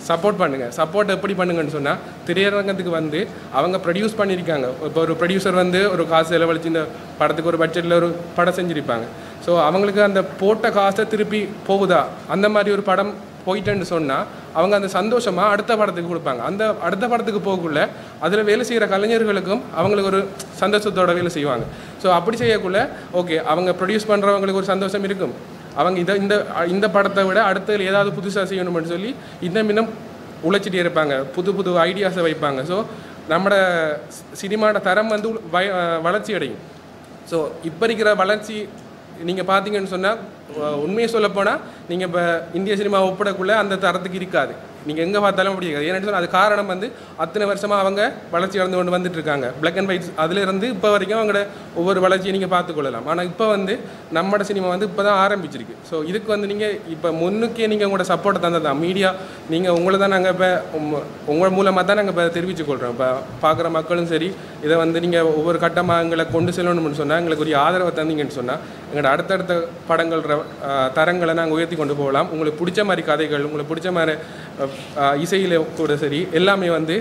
சப்போர்ட் பண்ணுங்கள். சப்போர்ட் எப்படி பண்ணுங்கன்னு சொன்னால் திரையரங்கத்துக்கு வந்து அவங்க ப்ரொடியூஸ் பண்ணியிருக்காங்க. இப்போ ஒரு ப்ரொடியூசர் வந்து ஒரு காசு செலவழித்து இந்த படத்துக்கு ஒரு பட்ஜெட்டில் ஒரு படம் செஞ்சுருப்பாங்க. ஸோ அவங்களுக்கு அந்த போட்ட காசை திருப்பி போகுதா அந்த மாதிரி ஒரு படம் போயிட்டேன்னு சொன்னால் அவங்க அந்த சந்தோஷமாக அடுத்த படத்துக்கு கொடுப்பாங்க. அந்த அடுத்த படத்துக்கு போகக்குள்ள அதில் வேலை செய்கிற கலைஞர்களுக்கும் அவங்களுக்கு ஒரு சந்தோஷத்தோட வேலை செய்வாங்க. ஸோ அப்படி செய்யக்குள்ள ஓகே அவங்க ப்ரொடியூஸ் பண்ணுறவங்களுக்கு ஒரு சந்தோஷம் இருக்கும். அவங்க இந்த படத்தை விட அடுத்தது ஏதாவது புதுசாக செய்யணும்னு சொல்லி இன்னும் உழைச்சிட்டே இருப்பாங்க. புது ஐடியாஸை வைப்பாங்க. ஸோ நம்மளோட சினிமாவோட தரம் வந்து வளர்ச்சி அடையும். ஸோ இப்போ இருக்கிற வளர்ச்சி நீங்கள் பார்த்தீங்கன்னு சொன்னால் உண்மையை சொல்லப்போனால் நீங்கள் இப்போ இந்திய சினிமா ஒப்பிடக்குள்ளே அந்த தரத்துக்கு இருக்காது. நீங்கள் எங்கே பார்த்தாலும் அப்படி இருக்காது. ஏன்னு சொன்னால் அது காரணம் வந்து அத்தனை வருஷமாக அவங்க வளர்ச்சி அடைந்து கொண்டு வந்துட்டு இருக்காங்க. பிளாக் அண்ட் ஒயிட் அதிலிருந்து இப்போ வரைக்கும் அவங்களோட ஒவ்வொரு வளர்ச்சியை நீங்கள் பார்த்துக்கொள்ளலாம். ஆனால் இப்போ வந்து நம்மளோட சினிமா வந்து இப்போ தான் ஆரம்பிச்சிருக்கு. ஸோ இதுக்கு வந்து நீங்கள் இப்போ முன்னுக்கே நீங்கள் உங்களோட சப்போர்ட்டை தந்ததான் மீடியா நீங்கள் உங்களை தான் நாங்கள் இப்போ உங்கள் மூலமாக தான் நாங்கள் இப்போ தெரிவித்துக்கொள்கிறோம். இப்போ பார்க்குற மக்களும் சரி இதை வந்து நீங்கள் ஒவ்வொரு கட்டமாக எங்களை கொண்டு செல்லணும்னு சொன்னால் எங்களுக்கு ஒரு ஆதரவை தந்தீங்கன்னு சொன்னால் எங்களோட அடுத்தடுத்த படங்கள் தரங்களை நாங்கள் உயர்த்தி கொண்டு போகலாம். உங்களுக்கு பிடிச்ச மாதிரி கதைகள் உங்களுக்கு பிடிச்ச மாதிரி இசையில் கூட சரி எல்லாமே வந்து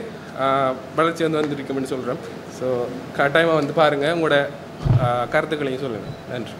வளர்ச்சி வந்துருக்குன்னு சொல்கிறோம். ஸோ கட்டாயமாக வந்து பாருங்கள் உங்களோட கருத்துக்களையும் சொல்லுங்கள். நன்றி.